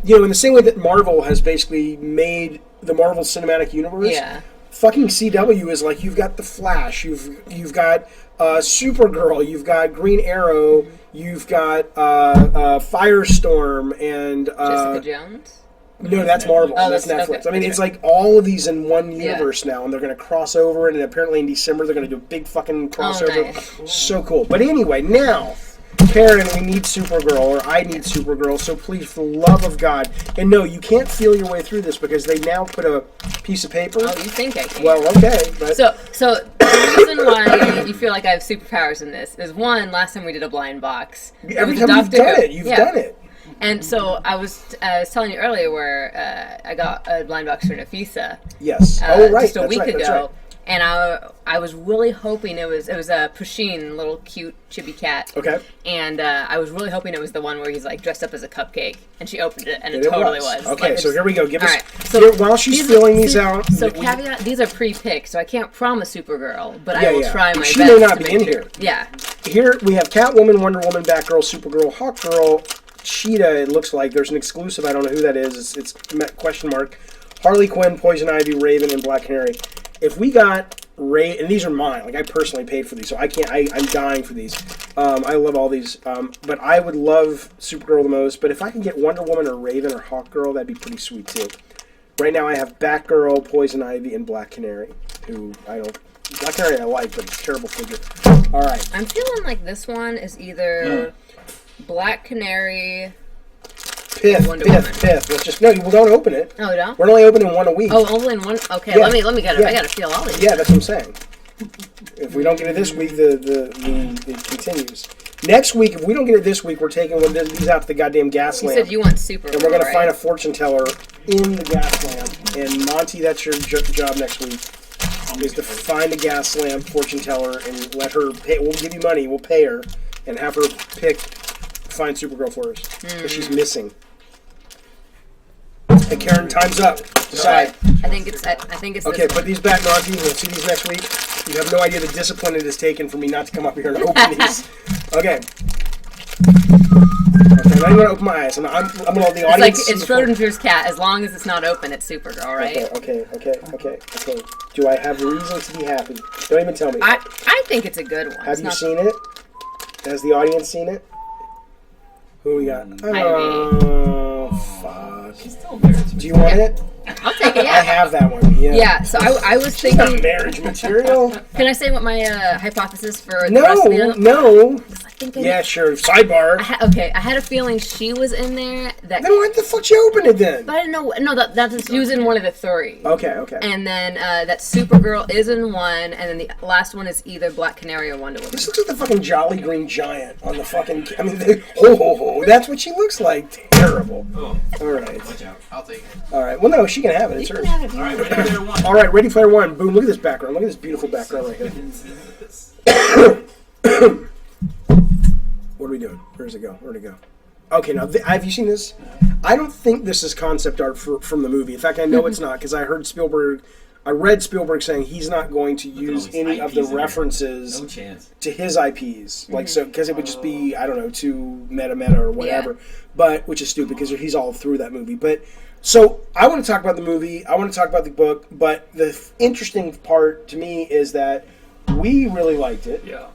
in the same way that Marvel has basically made the Marvel Cinematic Universe. Yeah. Fucking CW is like, you've got the Flash, you've got Supergirl, you've got Green Arrow, you've got Firestorm, and Jessica Jones? no, that's Marvel. Oh, that's that's- Netflix. okay, I mean, that's it's right. like all of these in one universe now, and they're going to cross over it. And apparently in December they're going to do a big fucking crossover. nice. So cool. But anyway, now, Caryn, we need Supergirl, or I need Supergirl. So please, for the love of God, and no, you can't feel your way through this because they now put a piece of paper. Oh, you think I can? Well, okay, but So the reason why you feel like I have superpowers in this is, one, last time we did a blind box. every it was time you've Doctor done Who. it, you've Yeah. done it. And so I was telling you earlier where I got a blind box for Nafisa. Yes. Just a that's week right, ago. that's right. And I was really hoping it was a Pusheen, little cute chibi cat. Okay. And I was really hoping it was the one where he's like dressed up as a cupcake, and she opened it, and And it totally was. Okay, Like, so here we go. Give us. all right, so here, while she's filling these out. So we- caveat: these are pre-picked, so I can't promise Supergirl, but Yeah, I will yeah. try my She best may not to be make in sure. here. Yeah. Here we have Catwoman, Wonder Woman, Batgirl, Supergirl, Hawkgirl, Cheetah. It looks like there's an exclusive. I don't know who that is. It's question mark. Harley Quinn, Poison Ivy, Raven, and Black Canary. If we got and these are mine. Like I personally paid for these, so I can't. I'm dying for these. I love all these, but I would love Supergirl the most. But if I can get Wonder Woman or Raven or Hawkgirl, that'd be pretty sweet too. Right now, I have Batgirl, Poison Ivy, and Black Canary, who I don't. Black Canary I like, but it's a terrible figure. All right. I'm feeling like this one is either Black Canary. Piff. Let's just no. We don't open it. Oh, no. We're only opening one a week. Oh, only in one. Okay, Yeah. let me get it. Yeah. I gotta feel all these. Yeah, that's what I'm saying. If we don't get it this week, it continues. Next week, if we don't get it this week, we're taking one of these out to the goddamn gas You lamp. said you want Supergirl, And we're going to right? find a fortune teller in the gas lamp. And Monty, that's your job next week, is to find a gas lamp fortune teller and let her pay. We'll give you money. We'll pay her and have her find Supergirl for us. Because she's missing. Hey, Caryn, time's up. Decide. I think it's Okay, this put these back, Monty. We'll see these next week. You have no idea the discipline it has taken for me not to come up here and open these. Okay. Okay, I'm not going to open my eyes. I'm going to let the It's audience like see it's the fortune. Schrodinger's cat. As long as it's not open, it's Supergirl, right? Okay. Do I have reason to be happy? Don't even tell me. I think it's a good one. Have you seen it? Has the audience seen it? Who we got? Oh, fuck. She's still embarrassed. Do you want it? I'll take it. I Yeah. have that one. Yeah. Yeah. So I was It's not thinking. marriage material. Can I say what my hypothesis for the rest of the No. I think I, Yeah, sure. Sidebar. I had a feeling she was in there. That, Then why the fuck you open it then? but I didn't know. No, that's she was in one of the three. Okay. And then that Supergirl is in one, and then the last one is either Black Canary or Wonder Woman. This looks like the fucking Jolly Green Giant on the fucking. I mean, ho. That's what she looks like. Terrible. Oh, All right. watch out. I'll take it. All right. Well, no, she can have it. It's You hers. can have it if you All right, want. ready, player one. All right, Ready Player One. Boom! Look at this background. Look at this beautiful background right here. What are we doing? Where's it go? Where'd it go? Okay, now have you seen this? I don't think this is concept art from the movie. In fact, I know it's not because I heard Spielberg. I read Spielberg saying he's not going to use these any of the IPs in there. references No chance. to his IPs, like so, because it would just be I don't know too meta or whatever. But which is stupid because he's all through that movie. But so I want to talk about the movie. I want to talk about the book. But the interesting part to me is that we really liked it. Yeah.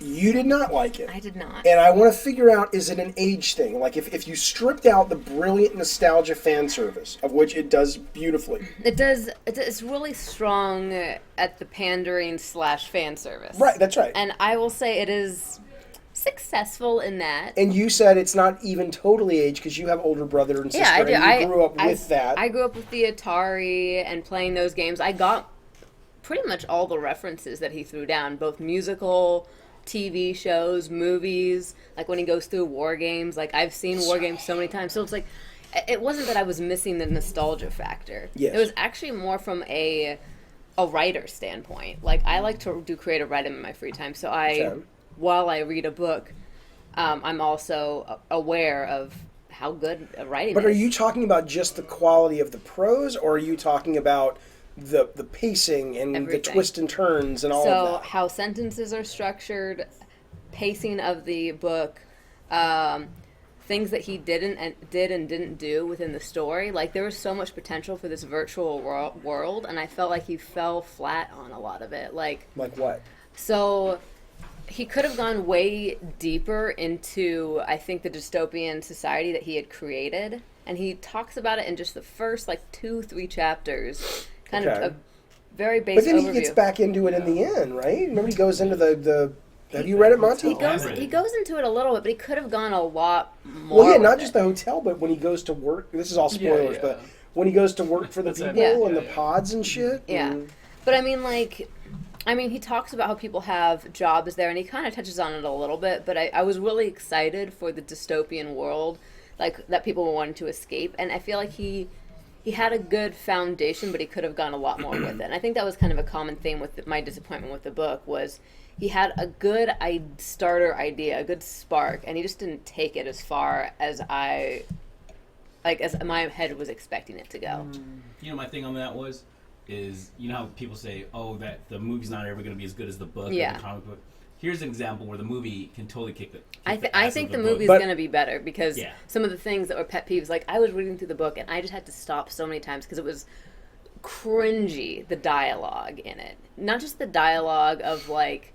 You did not like it. I did not. And I want to figure out, is it an age thing? Like, if you stripped out the brilliant nostalgia fan service, of which it does beautifully. It does. It's really strong at the pandering / fan service. Right, that's right. And I will say it is successful in that. And you said it's not even totally age because you have older brother and sister, Yeah, I do. and you grew up with that. I grew up with the Atari and playing those games. I got pretty much all the references that he threw down, both musical, TV shows, movies, like when he goes through War Games. Like, I've seen War Games so many times. So it's like, it wasn't that I was missing the nostalgia factor. Yes. It was actually more from a writer standpoint. Like, I like to do creative writing in my free time. So while I read a book, I'm also aware of how good writing is. But are you talking about just the quality of the prose, or are you talking about the pacing and Everything. the twists and turns and all of So that? how sentences are structured, pacing of the book, things that he did and didn't do within the story. Like, there was so much potential for this virtual world, and I felt like he fell flat on a lot of it. Like what? So he could have gone way deeper into, I think, the dystopian society that he had created, and he talks about it in just the first 2-3 chapters. Kind of a very basic But then overview. he gets back into it in the end, right? Remember, he goes into the have you read it, Monty? He goes into it a little bit, but he could have gone a lot more. Well, yeah, not with just it. the hotel, but when he goes to work. This is all spoilers, yeah. but when he goes to work for the people Yeah. and the pods and shit. Yeah, and- but I mean, he talks about how people have jobs there, and he kind of touches on it a little bit. But I was really excited for the dystopian world, like that people wanted to escape, and I feel like he had a good foundation, but he could have gone a lot more with it. And I think that was kind of a common theme with my disappointment with the book was he had a good starter idea, a good spark, and he just didn't take it as far as as my head was expecting it to go. You know, my thing on that is you know how people say, oh, that the movie's not ever going to be as good as the book or Yeah. the comic book. Here's an example where the movie can totally kick the I ass think of the book. movie's But- going to be better because Yeah. some of the things that were pet peeves, like I was reading through the book and I just had to stop so many times because it was cringy, the dialogue in it. Not just the dialogue of like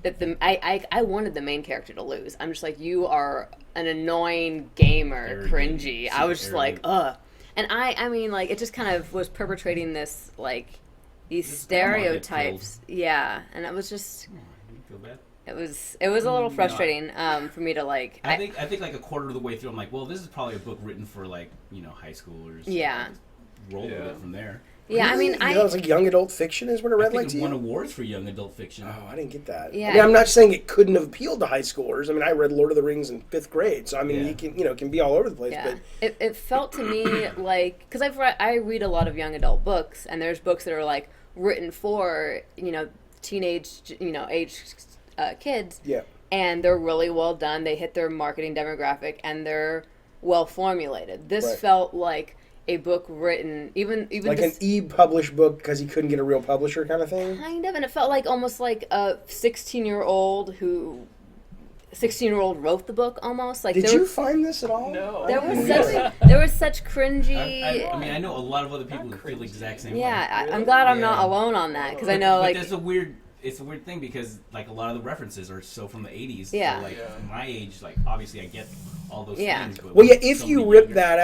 that I wanted the main character to lose. I'm just like, you are an annoying gamer, Arrogant, cringy. I was just like, arrogant. ugh. And I mean, like, it just kind of was perpetrating this, like, these This grandma get stereotypes. Yeah, and it was just, Oh, you feel bad? it was a little frustrating for me to, like, I think like a quarter of the way through, I'm like, well, this is probably a book written for like, you know, high schoolers. Yeah. Roll with Yeah. it from there. yeah, I mean, You know, it's like young adult fiction is what it I read think like it to won you. awards for young adult fiction. Oh, I didn't get that. Yeah. I mean, I'm not saying it couldn't have appealed to high schoolers. I mean, I read Lord of the Rings in 5th grade, so I mean, Yeah. you can, it can be all over the place. yeah. But It felt to me like, because I read a lot of young adult books, and there's books that are, like, written for, you know, teenage, you know, age kids. yeah, And they're really well done. They hit their marketing demographic, and they're well formulated. This Right. felt like a book written, even like an this, e-published book because he couldn't get a real publisher kind of thing. kind of, and it felt like almost like a 16-year-old wrote the book almost. Like Did there you was, find this at all? No. there was Really? such cringy. I mean, I know a lot of other people who feel the exact same way. yeah, I'm glad I'm not Yeah. alone on that because I know But like it's a weird thing because like a lot of the references are so from the 80s. Yeah. So, like Yeah. my age, like obviously I get all those Yeah. things. But Well, yeah. with If you somebody rip younger- that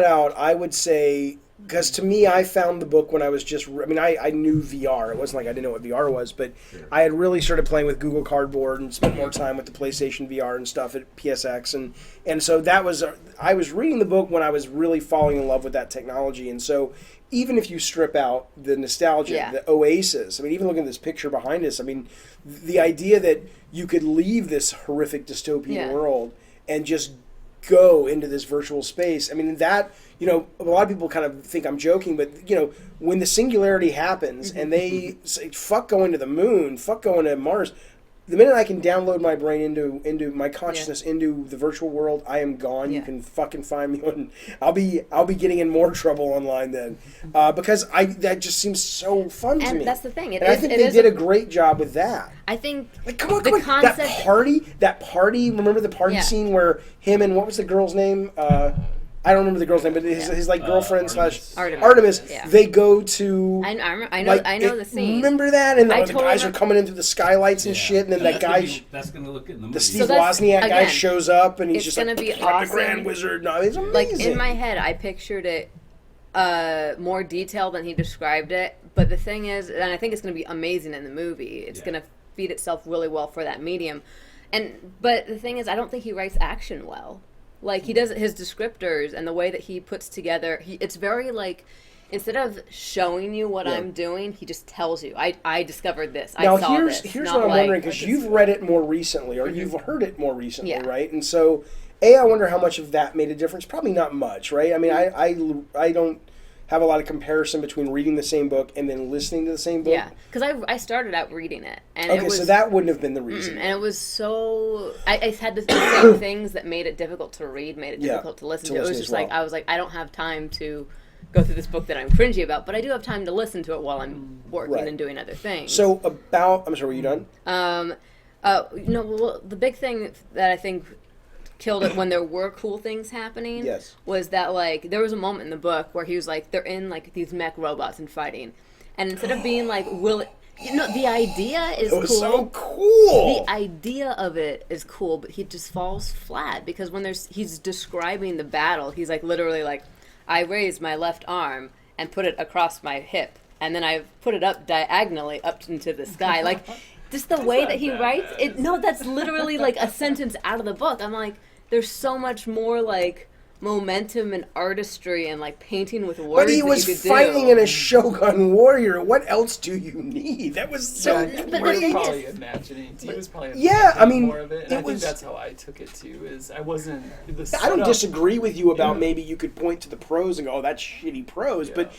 out, I would say because to me, I found the book when I was just. I mean, I knew VR. It wasn't like I didn't know what VR was, but Sure. I had really started playing with Google Cardboard and spent more time with the PlayStation VR and stuff at PSX, and so that was. I was reading the book when I was really falling in love with that technology, and so. Even if you strip out the nostalgia, Yeah. the oasis, I mean, even looking at this picture behind us, I mean, the idea that you could leave this horrific dystopian Yeah. world and just go into this virtual space. I mean, that, a lot of people kind of think I'm joking, but, when the singularity happens and they say, fuck going to the moon, fuck going to Mars, the minute I can download my brain into my consciousness into the virtual world, I am gone. You Yeah. can fucking find me when I'll be getting in more trouble online then, because that just seems so fun to and me. that's the thing. And I think they did a great job with that. I think Like, come on, the come on. concept. That party. Remember the party Yeah. scene where him and what was the girl's name? I don't remember the girl's name, but his like girlfriend Artemis. / Artemis. Artemis. Yeah. They go to. I know like, I know the scene. Remember that? And I the totally guys are remember- coming in through the skylights and Yeah. shit, and then that guy, that's gonna look good in the movie. the Steve So that's- Wozniak guy, again, shows up, and he's it's just gonna like, be "I'm the awesome." Grand Wizard. No, it's amazing. Like in my head, I pictured it more detailed than he described it. But the thing is, and I think it's going to be amazing in the movie. It's Yeah. going to feed itself really well for that medium. But the thing is, I don't think he writes action well. Like he does his descriptors and the way that he puts together. It's very like. Instead of showing you what Yeah. I'm doing, he just tells you, I discovered this. Now I saw here's this. here's Not what I'm like- wondering, because you've read it more recently, or you've heard it more recently, Yeah. right? And so, I wonder how much of that made a difference. Probably not much, right? I mean, I don't have a lot of comparison between reading the same book and then listening to the same book. Yeah, because I started out reading it, and Okay, it was, so that wouldn't have been the reason. and it was so I had the same things that made it difficult to read, made it Yeah, difficult to listen to to. It listen was as just like well. I was like, I don't have time to go through this book that I'm cringy about, but I do have time to listen to it while I'm working Right. and doing other things. So I'm sorry, were you done? Well, the big thing that I think killed it when there were cool things happening Yes. was that like there was a moment in the book where he was like they're in like these mech robots and fighting, and instead of being like the idea is It was cool. so cool. The idea of it is cool, but he just falls flat because when he's describing the battle, he's like literally like, I raised my left arm and put it across my hip, and then I put it up diagonally up into the sky. Like, just the way that he writes it. No, that's literally like a sentence out of the book. I'm like, there's so much more like momentum and artistry and like painting with words. But he that was you could fighting do. in a Shogun Warrior. What else do you need? That was so But the We're great. thing probably is- imagining. He was probably Yeah, I mean, more of it. And it I was- think that's how I took it too. Is I wasn't. The I don't setup- disagree with you about Yeah. maybe you could point to the prose and go, "Oh, that's shitty prose," Yeah. but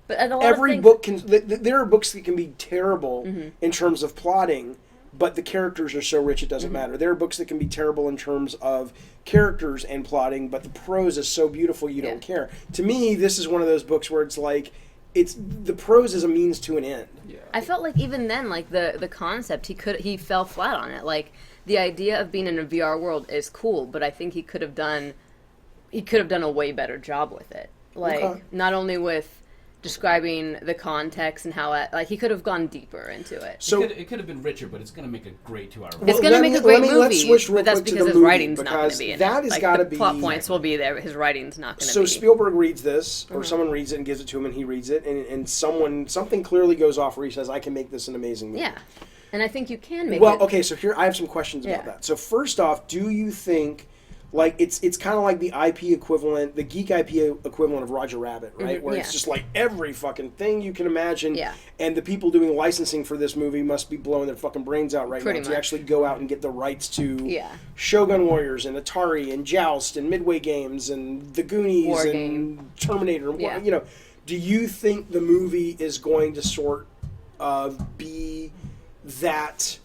But a lot every of things, book can. There are books that can be terrible Mm-hmm. in terms of plotting, but the characters are so rich it doesn't Mm-hmm. matter. There are books that can be terrible in terms of characters and plotting, but the prose is so beautiful you don't care. To me, this is one of those books where it's like, the prose is a means to an end. Yeah. I felt like even then, like the concept, he fell flat on it. Like the idea of being in a VR world is cool, but I think he could have done a way better job with it. Like Okay. not only with describing the context and how like he could have gone deeper into it. So it could have been richer, but it's going to make a great 2-hour movie. It's going to make a great let's movie, switch real but that's quick to because the his movie, writing's not going to because be in that it. has Like, gotta the be- plot points will be there, but his writing's not going to So be. Spielberg reads this, or someone reads it and gives it to him, and he reads it, and something clearly goes off where he says, "I can make this an amazing movie." Yeah, and I think you can make Well, it. okay, so here I have some questions about Yeah. that. So first off, do you think, like, it's kind of like the IP equivalent, the geek IP equivalent of Roger Rabbit, right? Where it's Yeah. just like every fucking thing you can imagine. Yeah. And the people doing licensing for this movie must be blowing their fucking brains out right Pretty now to much. actually go out and get the rights to Yeah. Shogun Warriors and Atari and Joust and Midway Games and The Goonies War and Game. Terminator. Yeah. You know, do you think the movie is going to sort of be that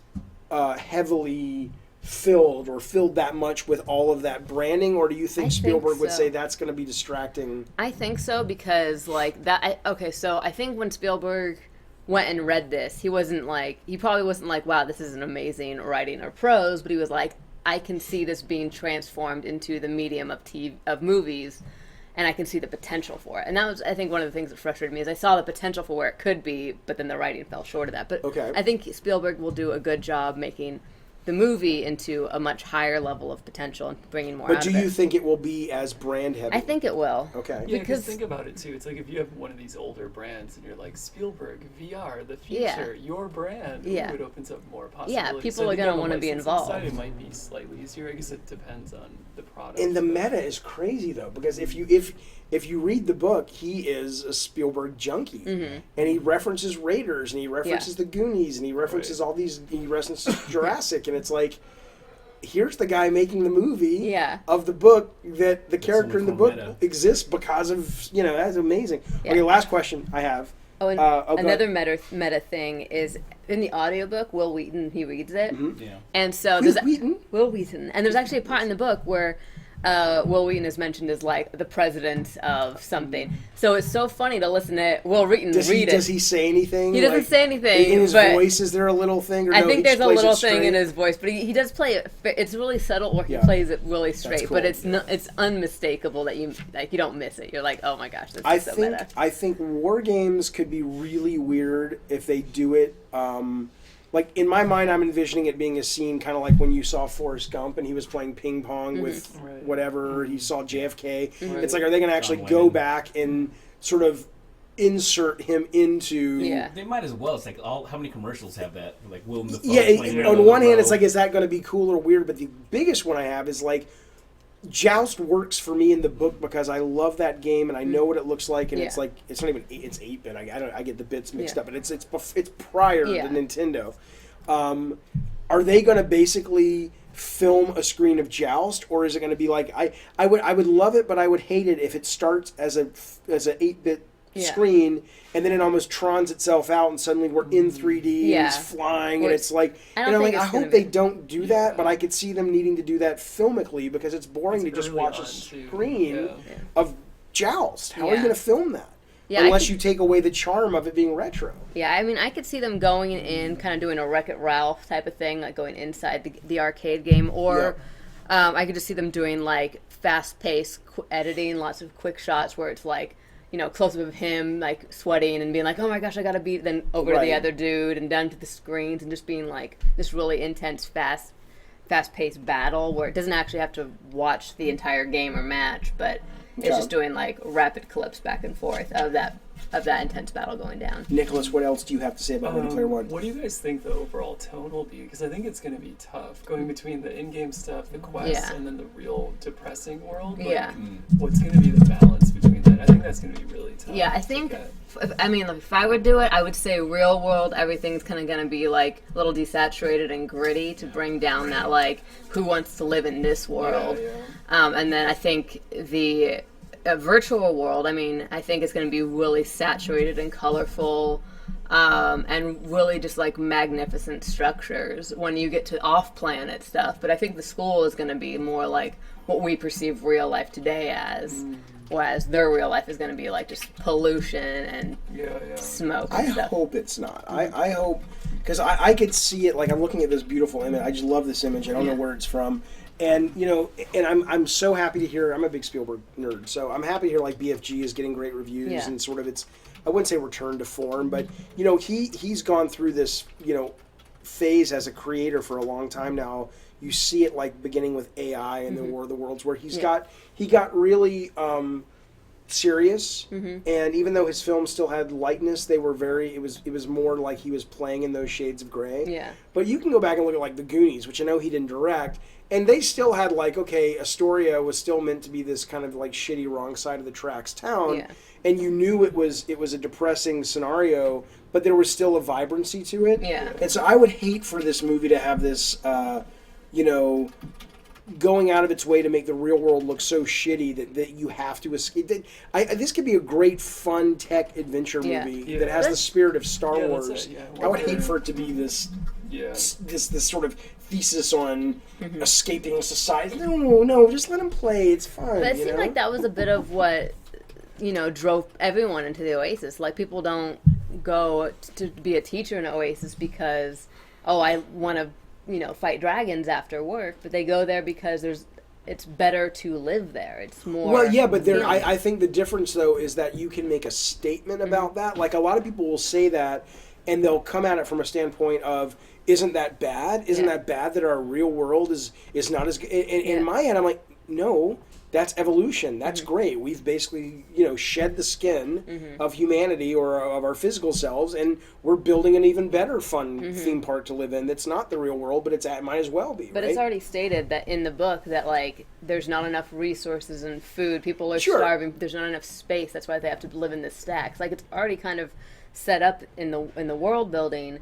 heavily filled that much with all of that branding, or do you think I think Spielberg would so. say that's going to be distracting? I think so because like that. Okay, so I think when Spielberg went and read this, he probably wasn't like, wow, this is an amazing writing or prose, but he was like, I can see this being transformed into the medium of movies, and I can see the potential for it. And that was, I think, one of the things that frustrated me is I saw the potential for where it could be, but then the writing fell short of that. But Okay. I think Spielberg will do a good job making the movie into a much higher level of potential and bringing more But out do of you it. think it will be as brand heavy? I think it will. Okay. Yeah, Because- because think about it too. It's like if you have one of these older brands and you're like Spielberg, VR, the Yeah. future, your brand, Yeah. it opens up more possibilities. people So I are think gonna on the wanna be licensing involved. Side, it might be slightly easier. I guess it depends on the product. And the but- meta is crazy though, because if you read the book, he is a Spielberg junkie, and he references Raiders, and he references the Goonies, and he references all these. He references Jurassic, and it's like, here's the guy making the movie Yeah. of the book that the character in the something book called exists because of, that's amazing. Yeah. Okay, last question I have. Oh, and go ahead. another meta thing is in the audiobook, Will Wheaton, he reads it. Yeah. And so Will there's Wheaton? Will Wheaton. And there's actually a part in the book where Will Wheaton is mentioned as like the president of something. So it's so funny to listen to Will Wheaton read it. Does he say anything? He doesn't say anything, In his but voice, is there a little thing? Or I no, he think there's just a plays little it thing in straight? his voice, but he does play it. It's really subtle where he Yeah. plays it really straight, cool. but it's not. It's unmistakable that you don't miss it. You're like, oh my gosh, this I is so think meta. I think war games could be really weird if they do it. Like in my mind, I'm envisioning it being a scene kind of like when you saw Forrest Gump and he was playing ping pong with Right. whatever he saw JFK. Right. It's like, are they going to actually John go Lennon. back and sort of insert him into? Yeah. They might as well. It's like how many commercials have that? Like Willem Dafoe Yeah, playing on Marilyn one hand, it's Monroe. like, is that going to be cool or weird? But the biggest one I have is like, Joust works for me in the book because I love that game and I know what it looks like, and Yeah. it's like it's not even it's 8-bit. I get the bits mixed Yeah. up, but it's prior Yeah. to Nintendo. Are they going to basically film a screen of Joust, or is it going to be like I would love it, but I would hate it if it starts as a 8-bit Yeah. screen and then it almost trons itself out and suddenly we're in 3D and Yeah. it's flying Or and it's like, I you don't know, think like I it's gonna hope they be- don't do that, but I could see them needing to do that filmically because it's boring It's to just early watch a on, too. screen Yeah. of Joust. How are you Yeah. going to film that? Yeah, I Unless could- you take away the charm of it being retro. Yeah, I mean, I could see them going in, kind of doing a Wreck-It Ralph type of thing, like going inside the arcade game, or I could just see them doing like fast-paced editing, lots of quick shots where it's like, close-up of him like sweating and being like, oh my gosh, I gotta beat, then over to the Right. other dude and down to the screens and just being like this really intense, fast-paced battle where it doesn't actually have to watch the entire game or match, but it's Okay. just doing like rapid clips back and forth of that intense battle going down. Nicholas, what else do you have to say about Ready Player One? What do you guys think the overall tone will be? Because I think it's going to be tough going between the in-game stuff, the quest, Yeah. and then the real depressing world. Like, Yeah. What's going to be the balance between that? I think that's going to be really tough. Yeah, I to think, get. if I would do it, I would say real world, everything's kind of going to be like a little desaturated and gritty to bring down that like, who wants to live in this world? Yeah. And then I think the virtual world, I think it's going to be really saturated and colorful, and really just like magnificent structures when you get to off-planet stuff. But I think the school is going to be more like what we perceive real life today as, whereas their real life is going to be like just pollution and smoke and I stuff. hope it's not. I hope, because I could see it, like I'm looking at this beautiful image. I just love this image. I don't know where it's from. And, and I'm so happy to hear, I'm a big Spielberg nerd, so I'm happy to hear like BFG is getting great reviews Yeah. and sort of it's I wouldn't say return to form, but you know, he's gone through this, you know, phase as a creator for a long time now. You see it like beginning with AI and the War of the Worlds, where he got really serious, and even though his films still had lightness, they were very. It was more like he was playing in those shades of gray. Yeah. But you can go back and look at like the Goonies, which I know he didn't direct, and they still had like, okay, Astoria was still meant to be this kind of like shitty wrong side of the tracks town, and you knew it was a depressing scenario, but there was still a vibrancy to it. Yeah. And so I would hate for this movie to have this, you know, going out of its way to make the real world look so shitty that you have to escape. This could be a great, fun tech adventure movie that has the spirit of Star Wars. I would hate for it to be this sort of thesis on escaping society. No, just let him play. It's fun. But it seemed like that was a bit of what, you know, drove everyone into the Oasis. Like, people don't go to be a teacher in Oasis because, I want to, you know, fight dragons after work, but they go there because it's better to live there. It's more... Well, yeah, but I think the difference, though, is that you can make a statement about that. Like, a lot of people will say that, and they'll come at it from a standpoint of, isn't that bad? Isn't that bad that our real world is not as good? And in my head, I'm like, no, that's evolution. That's great. We've basically, you know, shed the skin of humanity or of our physical selves, and we're building an even better fun theme park to live in that's not the real world, but it might as well be, But right? it's already stated that in the book that, like, there's not enough resources and food. People are starving. There's not enough space. That's why they have to live in the stacks. Like, it's already kind of set up in the world building,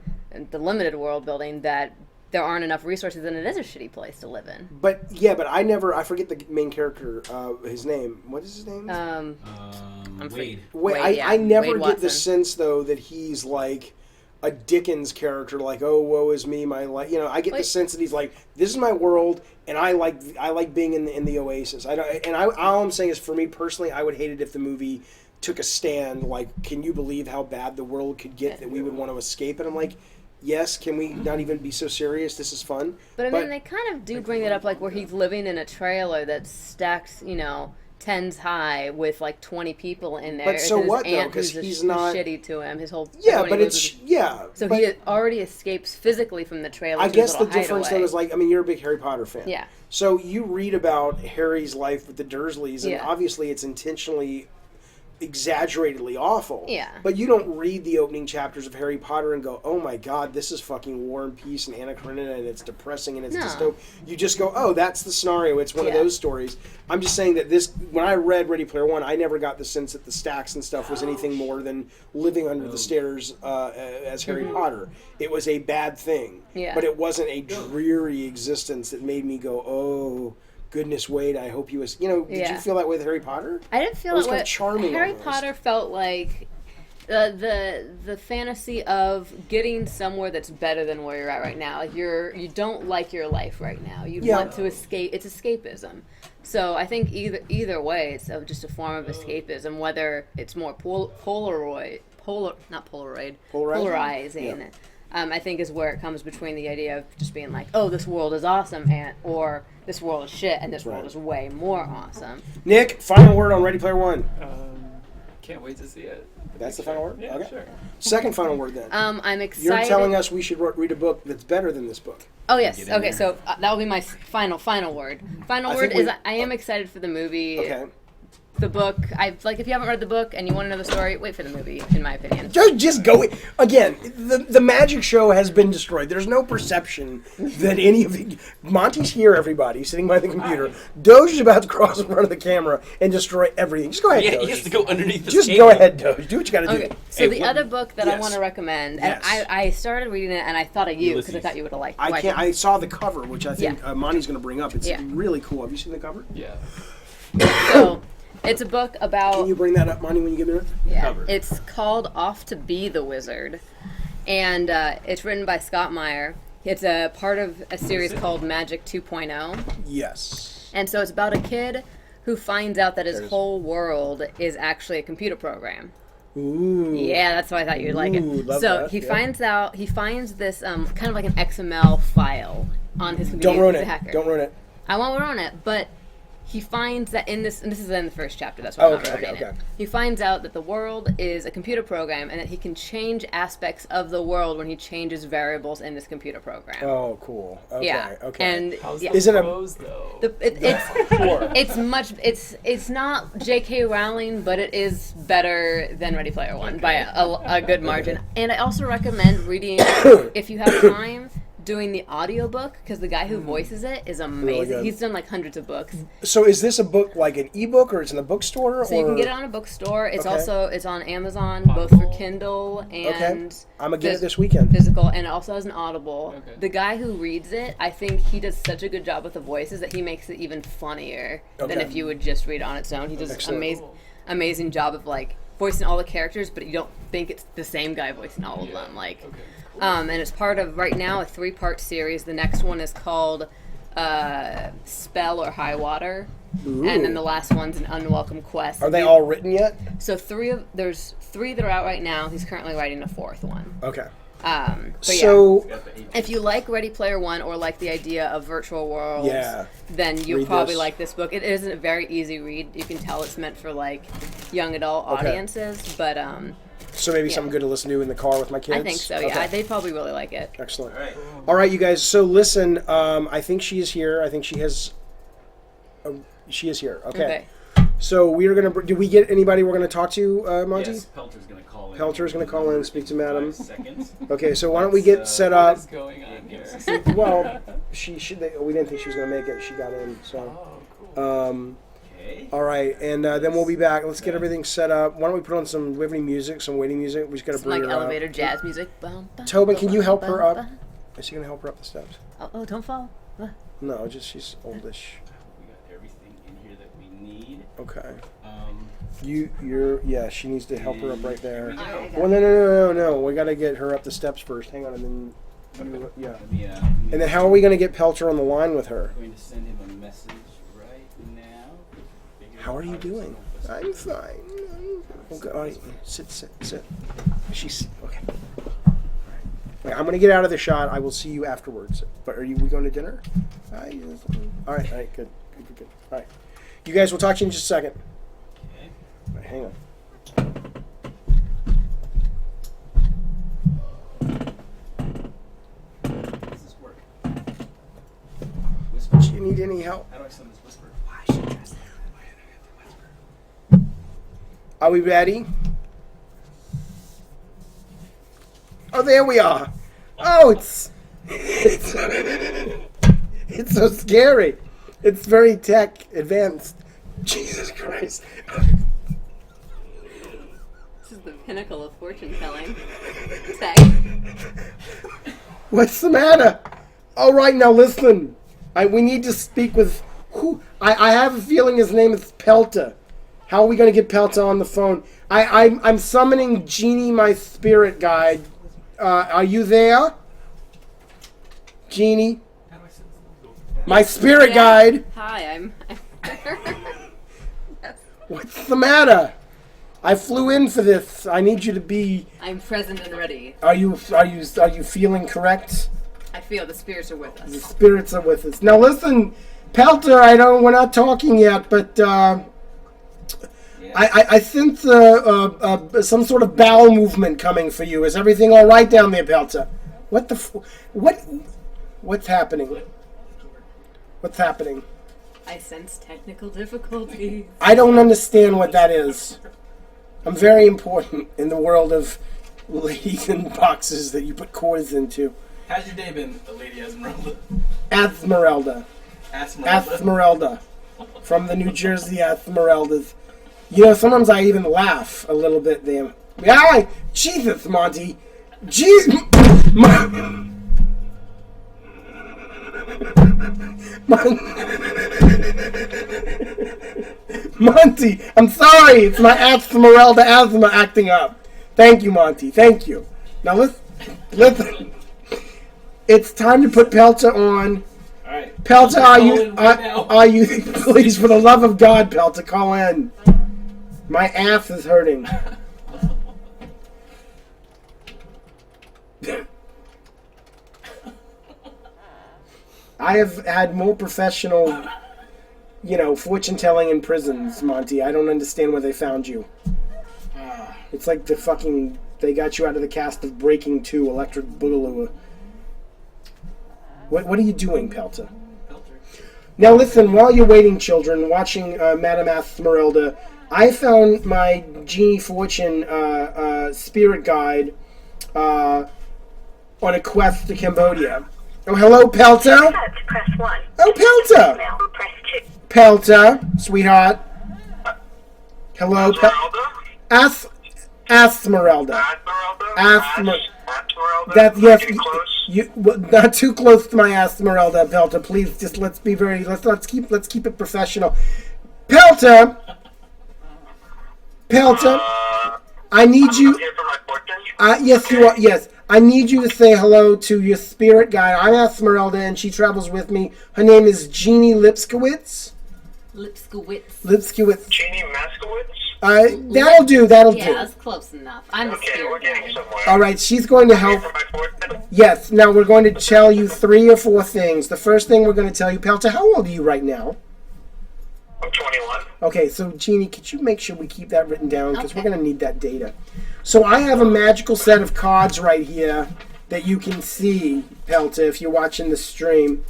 the limited world building, that there aren't enough resources, and it is a shitty place to live in. But I forget the main character, his name. What is his name? Wade. I never Wade get the Watson. sense, though, that he's like a Dickens character, like, oh, woe is me, my life. You know, I get the sense that he's like, this is my world, and I like being in the Oasis. All I'm saying is, for me personally, I would hate it if the movie took a stand, like, can you believe how bad the world could get that we would want to escape? And I'm like, yes, can we not even be so serious? This is fun. But I mean, they kind of do bring it up, like, where he's living in a trailer that's stacked, you know, 10s high with like 20 people in there. But so his what, though? aunt Because who's he's not shitty to him. His whole but it's So but he already escapes physically from the trailer. I to guess his the little difference, though, hideaway. is like, I mean, you're a big Harry Potter fan. Yeah. So you read about Harry's life with the Dursleys, and Yeah. obviously it's intentionally exaggeratedly awful. Yeah. But you don't read the opening chapters of Harry Potter and go, oh my god, this is fucking War and Peace and Anna Karenina, and it's depressing and it's dystopian. You just go, oh, that's the scenario. It's one of those stories. I'm just saying that when I read Ready Player One, I never got the sense that the stacks and stuff was anything more than living under the stairs as Harry Potter. It was a bad thing. Yeah. But it wasn't a dreary existence that made me go, oh, goodness, Wade, I hope you was... You know, did you feel that way with Harry Potter? I didn't feel It was that kind way. of charming Harry almost. Potter felt like the fantasy of getting somewhere that's better than where you're at right now. Like, you don't like your life right now. You want to escape. It's escapism. So I think either way, it's just a form of escapism. Whether it's more polarizing. Yeah. I think is where it comes between the idea of just being like, oh, this world is awesome, or this world is shit, and this world is way more awesome. Nick, final word on Ready Player One. Can't wait to see it. That's the final word? Yeah, okay. sure. Second final word, then. I'm excited. You're telling us we should read a book that's better than this book. Oh, yes. Okay, so that will be my final word. Final word is I am excited for the movie. Okay. The book, if you haven't read the book and you want to know the story, wait for the movie, in my opinion. Just go. Again, the magic show has been destroyed. There's no perception that any of the... Monty's here, everybody, sitting by the computer. Doge is about to cross in front of the camera and destroy everything. Just go ahead, Doge. He has to go underneath the Just table. go ahead, Doge. Do what you got to do. Okay, so the other book that I Yes. want to recommend, Yes. and I started reading it and I thought of you because I Ulysses. thought you would have liked I can't. it. I saw the cover, which I think Yeah. Monty's going to bring up. It's Yeah. really cool. Have you seen the cover? Yeah. So it's a book about... Can you bring that up, Monty, when you give me it? Yeah, cover? it's called Off to Be the Wizard, and it's written by Scott Meyer. It's a part of a series called Magic 2.0, Yes. and so it's about a kid who finds out that his whole world is actually a computer program. Ooh. Yeah, that's why I thought you'd like it. Ooh, love So that, he yeah. finds this kind of like an XML file on his computer. Don't ruin He's it. a hacker. Don't ruin it. I won't ruin it, but he finds that in this, and this is in the first chapter, that's what I'm not writing it. He finds out that the world is a computer program and that he can change aspects of the world when he changes variables in this computer program. Oh, cool. Okay. Yeah. Okay. And How's yeah. the Is it a- prose, though? It's not J.K. Rowling, but it is better than Ready Player One by a good margin. And I also recommend reading, if you have time, doing the audiobook, because the guy who voices it is amazing. good. He's done like hundreds of books. So is this a book like an ebook, or it's in a bookstore? So you can get it on a bookstore. It's Okay. it's on Amazon, both for Kindle and I'm gonna get it this weekend. physical, and it also has an Audible. Okay. The guy who reads it, I think he does such a good job with the voices that he makes it even funnier than Okay. if you would just read it on its own. He does Excellent. amazing job of like voicing all the characters, but you don't think it's the same guy voicing all of them. Like, Okay. and it's part of right now a 3-part series. The next one is called Spell or High Water, and then the last one's an Unwelcome Quest. Are they all written yet? So there's 3 that are out right now. He's currently writing a 4th one. Okay. But So Got the eight. if you like Ready Player One or like the idea of virtual worlds, Yeah. then you'll Read probably this. like this book. It isn't a very easy read. You can tell it's meant for like young adult Okay. audiences, but so maybe something good to listen to in the car with my kids. I think so. Yeah, Okay. they'd probably really like it. Excellent. All right. All right, you guys. So listen, I think she is here. I think she has. She is here. Okay. So we are gonna. Did we get anybody we're gonna talk to, Monty? Yes, Pelter's gonna call in. Pelter's gonna call in and speak to Madam. 5 seconds. Okay. So why don't we get set What up? is going on here? Well, she should. We didn't think she was gonna make it. She got in. So. Oh, cool. Okay. All right, and then we'll be back. Let's get everything set up. Why don't we put on some? Do we have any music? Some waiting music. We just gotta Some bring like her elevator up. jazz music. Bum, bum, Tobin, can you help bum, her up? bum. Is she gonna help her up the steps? Oh, don't fall. No, just she's oldish. We got everything in here that we need. Okay. Um, Yeah. She needs to help her up right there. Here we go. Well, no. We gotta get her up the steps first. Hang on, and then. Yeah. Let me, And then how are we gonna get Pelter on the line with her? I'm going to send him a message right now. Figure How out are you to doing? send I'm fine. Okay, all right. Sit. She's okay. All right. I'm gonna get out of the shot. I will see you afterwards. But we going to dinner? All right. Good. All right. You guys, we'll talk to you in just a second. Okay. All right, hang on. How does this work? Whisper. Do you need any help? How do I send this whisper? Are we ready? Oh, there we are. Oh, it's so scary. It's very tech advanced. Jesus Christ. This is the pinnacle of fortune telling. What's the matter? All right, now listen. We need to speak with who? I have a feeling his name is Pelter. How are we going to get Pelter on the phone? I'm summoning Jeannie, my spirit guide. Are you there? Jeannie? How do I send this? My spirit guide. Hi, I'm What's the matter? I flew in for this. I need you to be. I'm present and ready. Are you feeling correct? I feel the spirits are with The us. spirits are with us. Now listen, Pelter. We're not talking yet, but I sense some sort of bowel movement coming for you. Is everything all right down there, Pelter? What's happening? What's happening? I sense technical difficulties. I don't understand what that is. I'm very important in the world of ladies in boxes that you put quarters into. How's your day been, Lady Ass-merelda? Ass-merelda. Ass-merelda? Ass-merelda. From the New Jersey Ass-mereldas. You know, sometimes I even laugh a little bit there. Yeah, Jesus, Monty. Jeez. Monty, I'm sorry. It's my Ass-merelda asthma acting up. Thank you, Monty. Thank you. Now listen. It's time to put Pelter on. All right. Pelter, are you? Calling right now. Are you? Please, for the love of God, Pelter, call in. My ass is hurting. I have had more professional fortune telling in prisons, Monty. I don't understand where they found you. It's like they got you out of the cast of Breaking 2, Electric Boogaloo. What are you doing, Pelter? Now listen, while you're waiting, children, watching Madam ASS-Merelda, I found my Genie Fortune spirit guide on a quest to Cambodia. Oh, hello, Pelter. Press 1. Oh, Pelter. Email, press 2. Pelter, sweetheart. Hello, ASS-Merelda. ASS-Merelda. That yes, you not too close to my ASS-Merelda, Pelter. Please, just let's keep it professional. Pelter, I need you. Yes, you are. Yes, I need you to say hello to your spirit guide. I'm ASS-Merelda, and she travels with me. Her name is Jeannie Lipszcwiz. Lipszcwiz. Jeannie Lipszcwiz? That'll do. Yeah, that's close enough. I'm the Okay, spirit we're getting guide. somewhere. All right, she's going to help. For my fortune? Yes. Now we're going to tell you 3 or 4 things. The first thing we're going to tell you, Pelter, how old are you right now? I'm 21. Okay, so Jeannie, could you make sure we keep that written down because we're Okay. going to need that data. So I have a magical set of cards right here that you can see, Pelter, if you're watching the stream.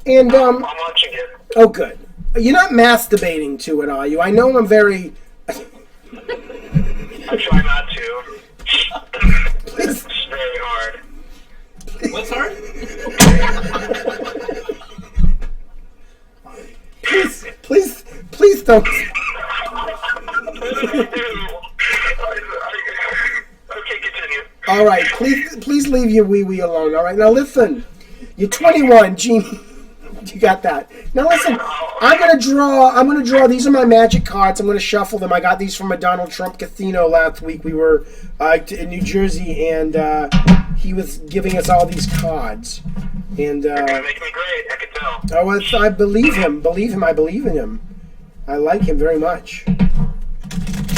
And I'm watching it. oh, good. You're not masturbating to it, are you? I know I'm very. I try not to. It's very hard. What's hard? Please don't. Okay, continue. All right, please leave your wee alone. All right, now listen. You're 21, Jeannie. You got that. Now listen. I'm gonna draw. These are my magic cards. I'm gonna shuffle them. I got these from a Donald Trump casino last week. We were in New Jersey, and he was giving us all these cards. And You're gonna make me great. I can tell. I believe him. I believe in him. I like him very much.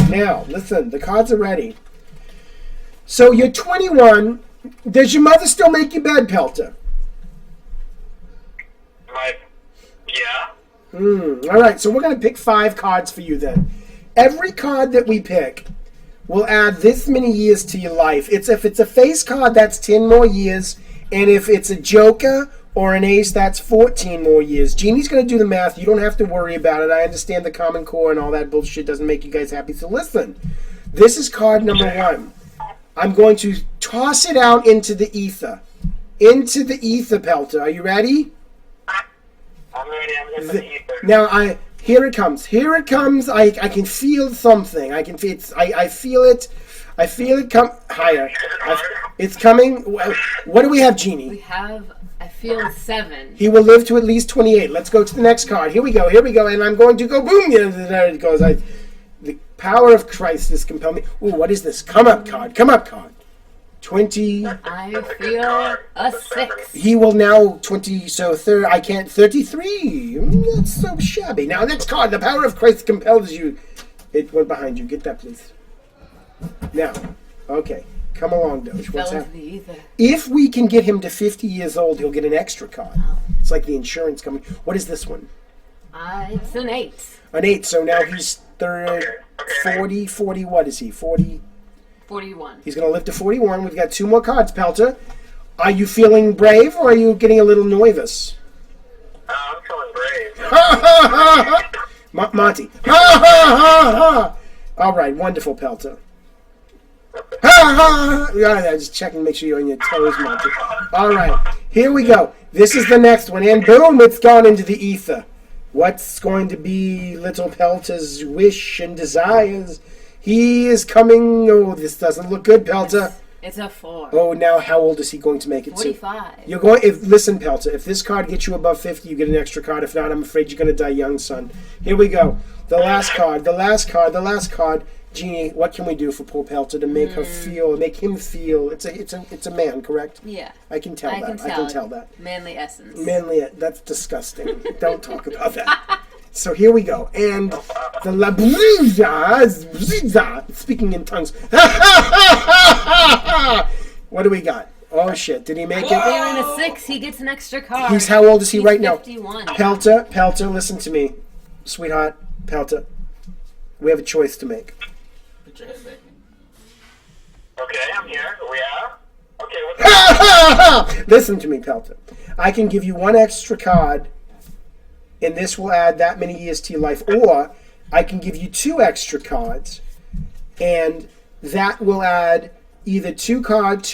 Now, listen. The cards are ready. So you're 21. Does your mother still make your bed, Pelter? Yeah. All right, so we're going to pick 5 cards for you then. Every card that we pick will add this many years to your life. If it's a face card, that's 10 more years. And if it's a joker or an ace, that's 14 more years. Jeannie's going to do the math. You don't have to worry about it. I understand the Common Core and all that bullshit doesn't make you guys happy. So listen, this is card number 1. I'm going to toss it out into the ether. Into the ether, Pelter. Are you ready? I'm ready. I'm in the ether. Now here it comes. I can feel something. I feel it. I feel it come higher. It's coming. What do we have, Jeannie? We have, I feel 7. He will live to at least 28. Let's go to the next card. Here we go. And I'm going to go boom. Yeah, there it goes. The power of Christ has compelled me. Ooh, what is this? Come up card. 20. I feel a 6. He will now 20. So I can't 33. That's so shabby. Now next card. The power of Christ compels you. It went behind you. Get that, please. Now, okay. Come along, Doge. What's Fell into happening? the ether. If we can get him to 50 years old, he'll get an extra card. It's like the insurance company. What is this one? It's an 8. An 8. So now he's 40. What is he? 40. 41. He's going to live to 41. We've got 2 more cards, Pelter. Are you feeling brave or are you getting a little nervous? I'm feeling brave. Ha ha ha ha! Monty. Ha ha ha ha! All right, wonderful, Pelter. Ha ha ha! Yeah, just checking, make sure you're on your toes, Monty. All right, here we go. This is the next one, and boom, it's gone into the ether. What's going to be little Pelter's wish and desires? He is coming. Oh, this doesn't look good, Pelter. It's a 4. Oh, now how old is he going to make it to? 45. You're going. Listen, Pelter. If this card gets you above 50, you get an extra card. If not, I'm afraid you're going to die young, son. Here we go. The last card. Jeannie, what can we do for poor Pelter to make him feel? It's a man, correct? Yeah. I can tell I that. can I can tell that. Manly essence. Manly. That's disgusting. Don't talk about that. So here we go, and the la speaking in tongues. What do we got? Oh shit! Did he make it? They're in a 6. He gets an extra card. How old is he right now? 51. Pelter, listen to me. sweetheart, Pelter, we have a choice to make. Put your head back in. Okay, I'm here. We are. Okay, what's Listen to me, Pelter. I can give you one extra card, and this will add that many years to your life, or I can give you 2 extra cards, and that will add either 2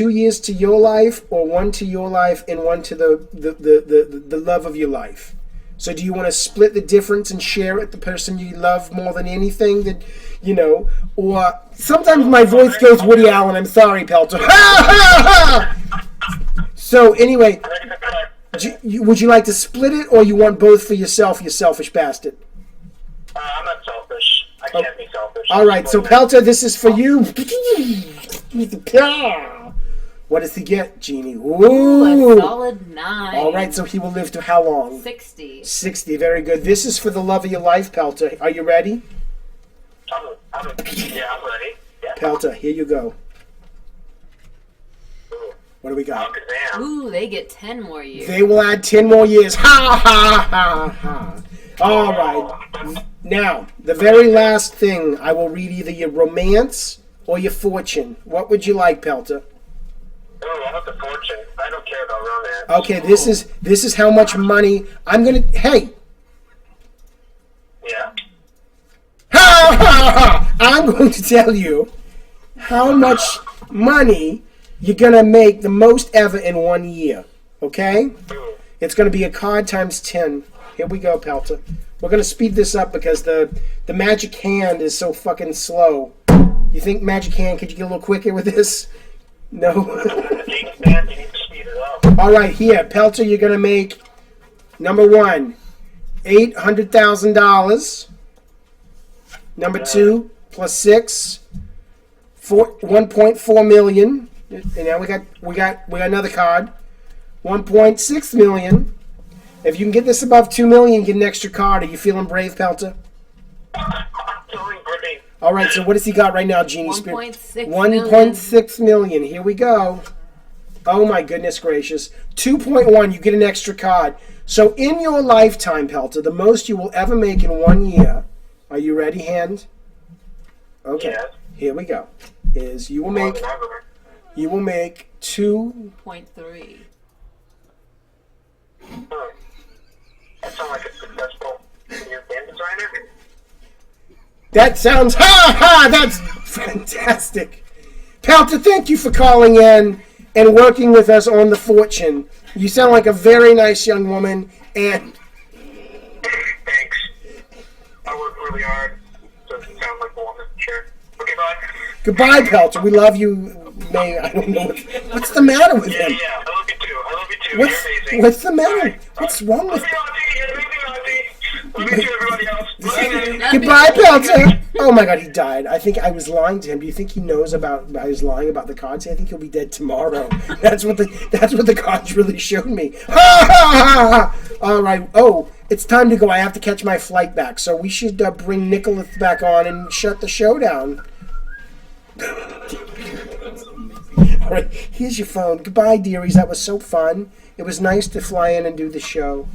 years to your life, or 1 to your life and 1 to the love of your life. So do you want to split the difference and share it, the person you love more than anything that, or sometimes my voice goes Woody Allen. I'm sorry, Pelter. So anyway, would you like to split it, or you want both for yourself, you selfish bastard? I'm not selfish. I can't be selfish. All right, so Pelter, this is for you. What does he get, Jeannie? Ooh, a solid 9. All right, so he will live to how long? 60. 60, very good. This is for the love of your life, Pelter. Are you ready? I'm ready. Yeah. Pelter, here you go. Ooh. What do we got? Alakazam. Ooh, they get 10 more years. They will add 10 more years. Ha, ha, ha, ha. All right. Now, the very last thing, I will read either your romance or your fortune. What would you like, Pelter? Ooh, I want the fortune. I don't care about romance. Okay, this is how much money I'm gonna. Hey, Yeah. ha ha ha! I'm going to tell you how much money you're gonna make the most ever in 1 year. Okay? Ooh. It's gonna be a card times 10. Here we go, Pelter. We're gonna speed this up because the magic hand is so fucking slow. You think magic hand? Could you get a little quicker with this? No. The game's bad. You need to speed it up. All right, here, Pelter, you're gonna make number 1, $800,000. Number 2, plus 6, 1.4 million. And now we got another card, 1.6 million. If you can get this above 2 million, get an extra card. Are you feeling brave, Pelter? I'm feeling great. All right, so what does he got right now, Jeannie? 1.6 1.6 million. Here we go. Oh my goodness gracious. 2.1, you get an extra card. So in your lifetime, Pelter, the most you will ever make in 1 year. Are you ready, hand? Okay. Yes. Here we go. Is you will More make than ever. 0.3. That sounds like a successful video game designer. That sounds that's fantastic. Pelter, thank you for calling in and working with us on the fortune. You sound like a very nice young woman, and Thanks. I work really hard. Doesn't sound like a woman. Sure. Okay, bye. goodbye, Pelter. We love you. May I don't know what's the matter with Yeah, him. I love you too. I love you too. What's You're amazing. what's the matter? Bye. What's wrong with Love you, Auntie. You're amazing, Auntie. Love you too, everybody else. Love you. Goodbye, Pelter. Oh my God, he died. I think I was lying to him. Do you think he knows about I was lying about the cards? I think he'll be dead tomorrow. That's what the cards really showed me. Ha ha ha! All right. Oh, it's time to go. I have to catch my flight back. So we should bring Nicholas back on and shut the show down. All right. Here's your phone. Goodbye, dearies. That was so fun. It was nice to fly in and do the show.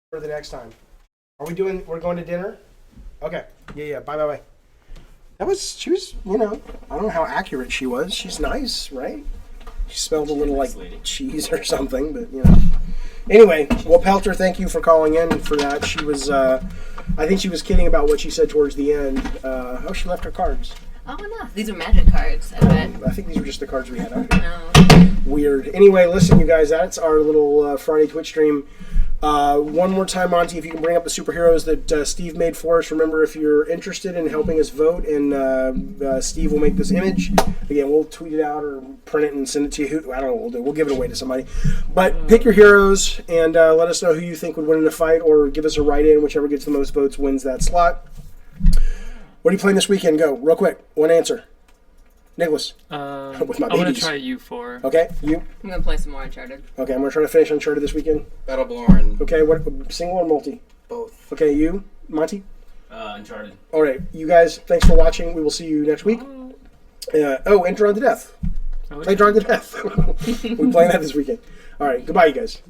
For the next time. We're going to dinner? Okay. Yeah. Bye. She was, I don't know how accurate she was. She's nice, right? She smelled a little like cheese or something, but, Anyway, well, Pelter, thank you for calling in for that. She was, I think she was kidding about what she said towards the end. She left her cards. Oh, no. These are magic cards, I bet. I think these were just the cards we had out here. No. Weird. Anyway, listen, you guys, that's our little Friday Twitch stream. One more time, Monty, if you can bring up the superheroes that Steve made for us. Remember, if you're interested in helping us vote, and Steve will make this image. Again, we'll tweet it out or print it and send it to you. I don't know what we'll do. We'll give it away to somebody. But pick your heroes and let us know who you think would win in a fight, or give us a write-in. Whichever gets the most votes wins that slot. What are you playing this weekend? Go, real quick. One answer. Nicholas. With my I want babies. to try U4. Okay, you. I'm gonna play some more Uncharted. Okay, I'm gonna try to finish Uncharted this weekend. Battleborn, Okay, what single or multi? both. Okay, you, Monty. Uncharted. All right, you guys. Thanks for watching. We will see you next week. And Drawn to Death. Oh, Play Drawn to Death. We're playing that this weekend. All right, goodbye, you guys.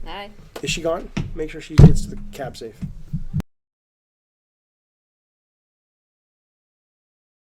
Bye. Is she gone? Make sure she gets to the cab safe.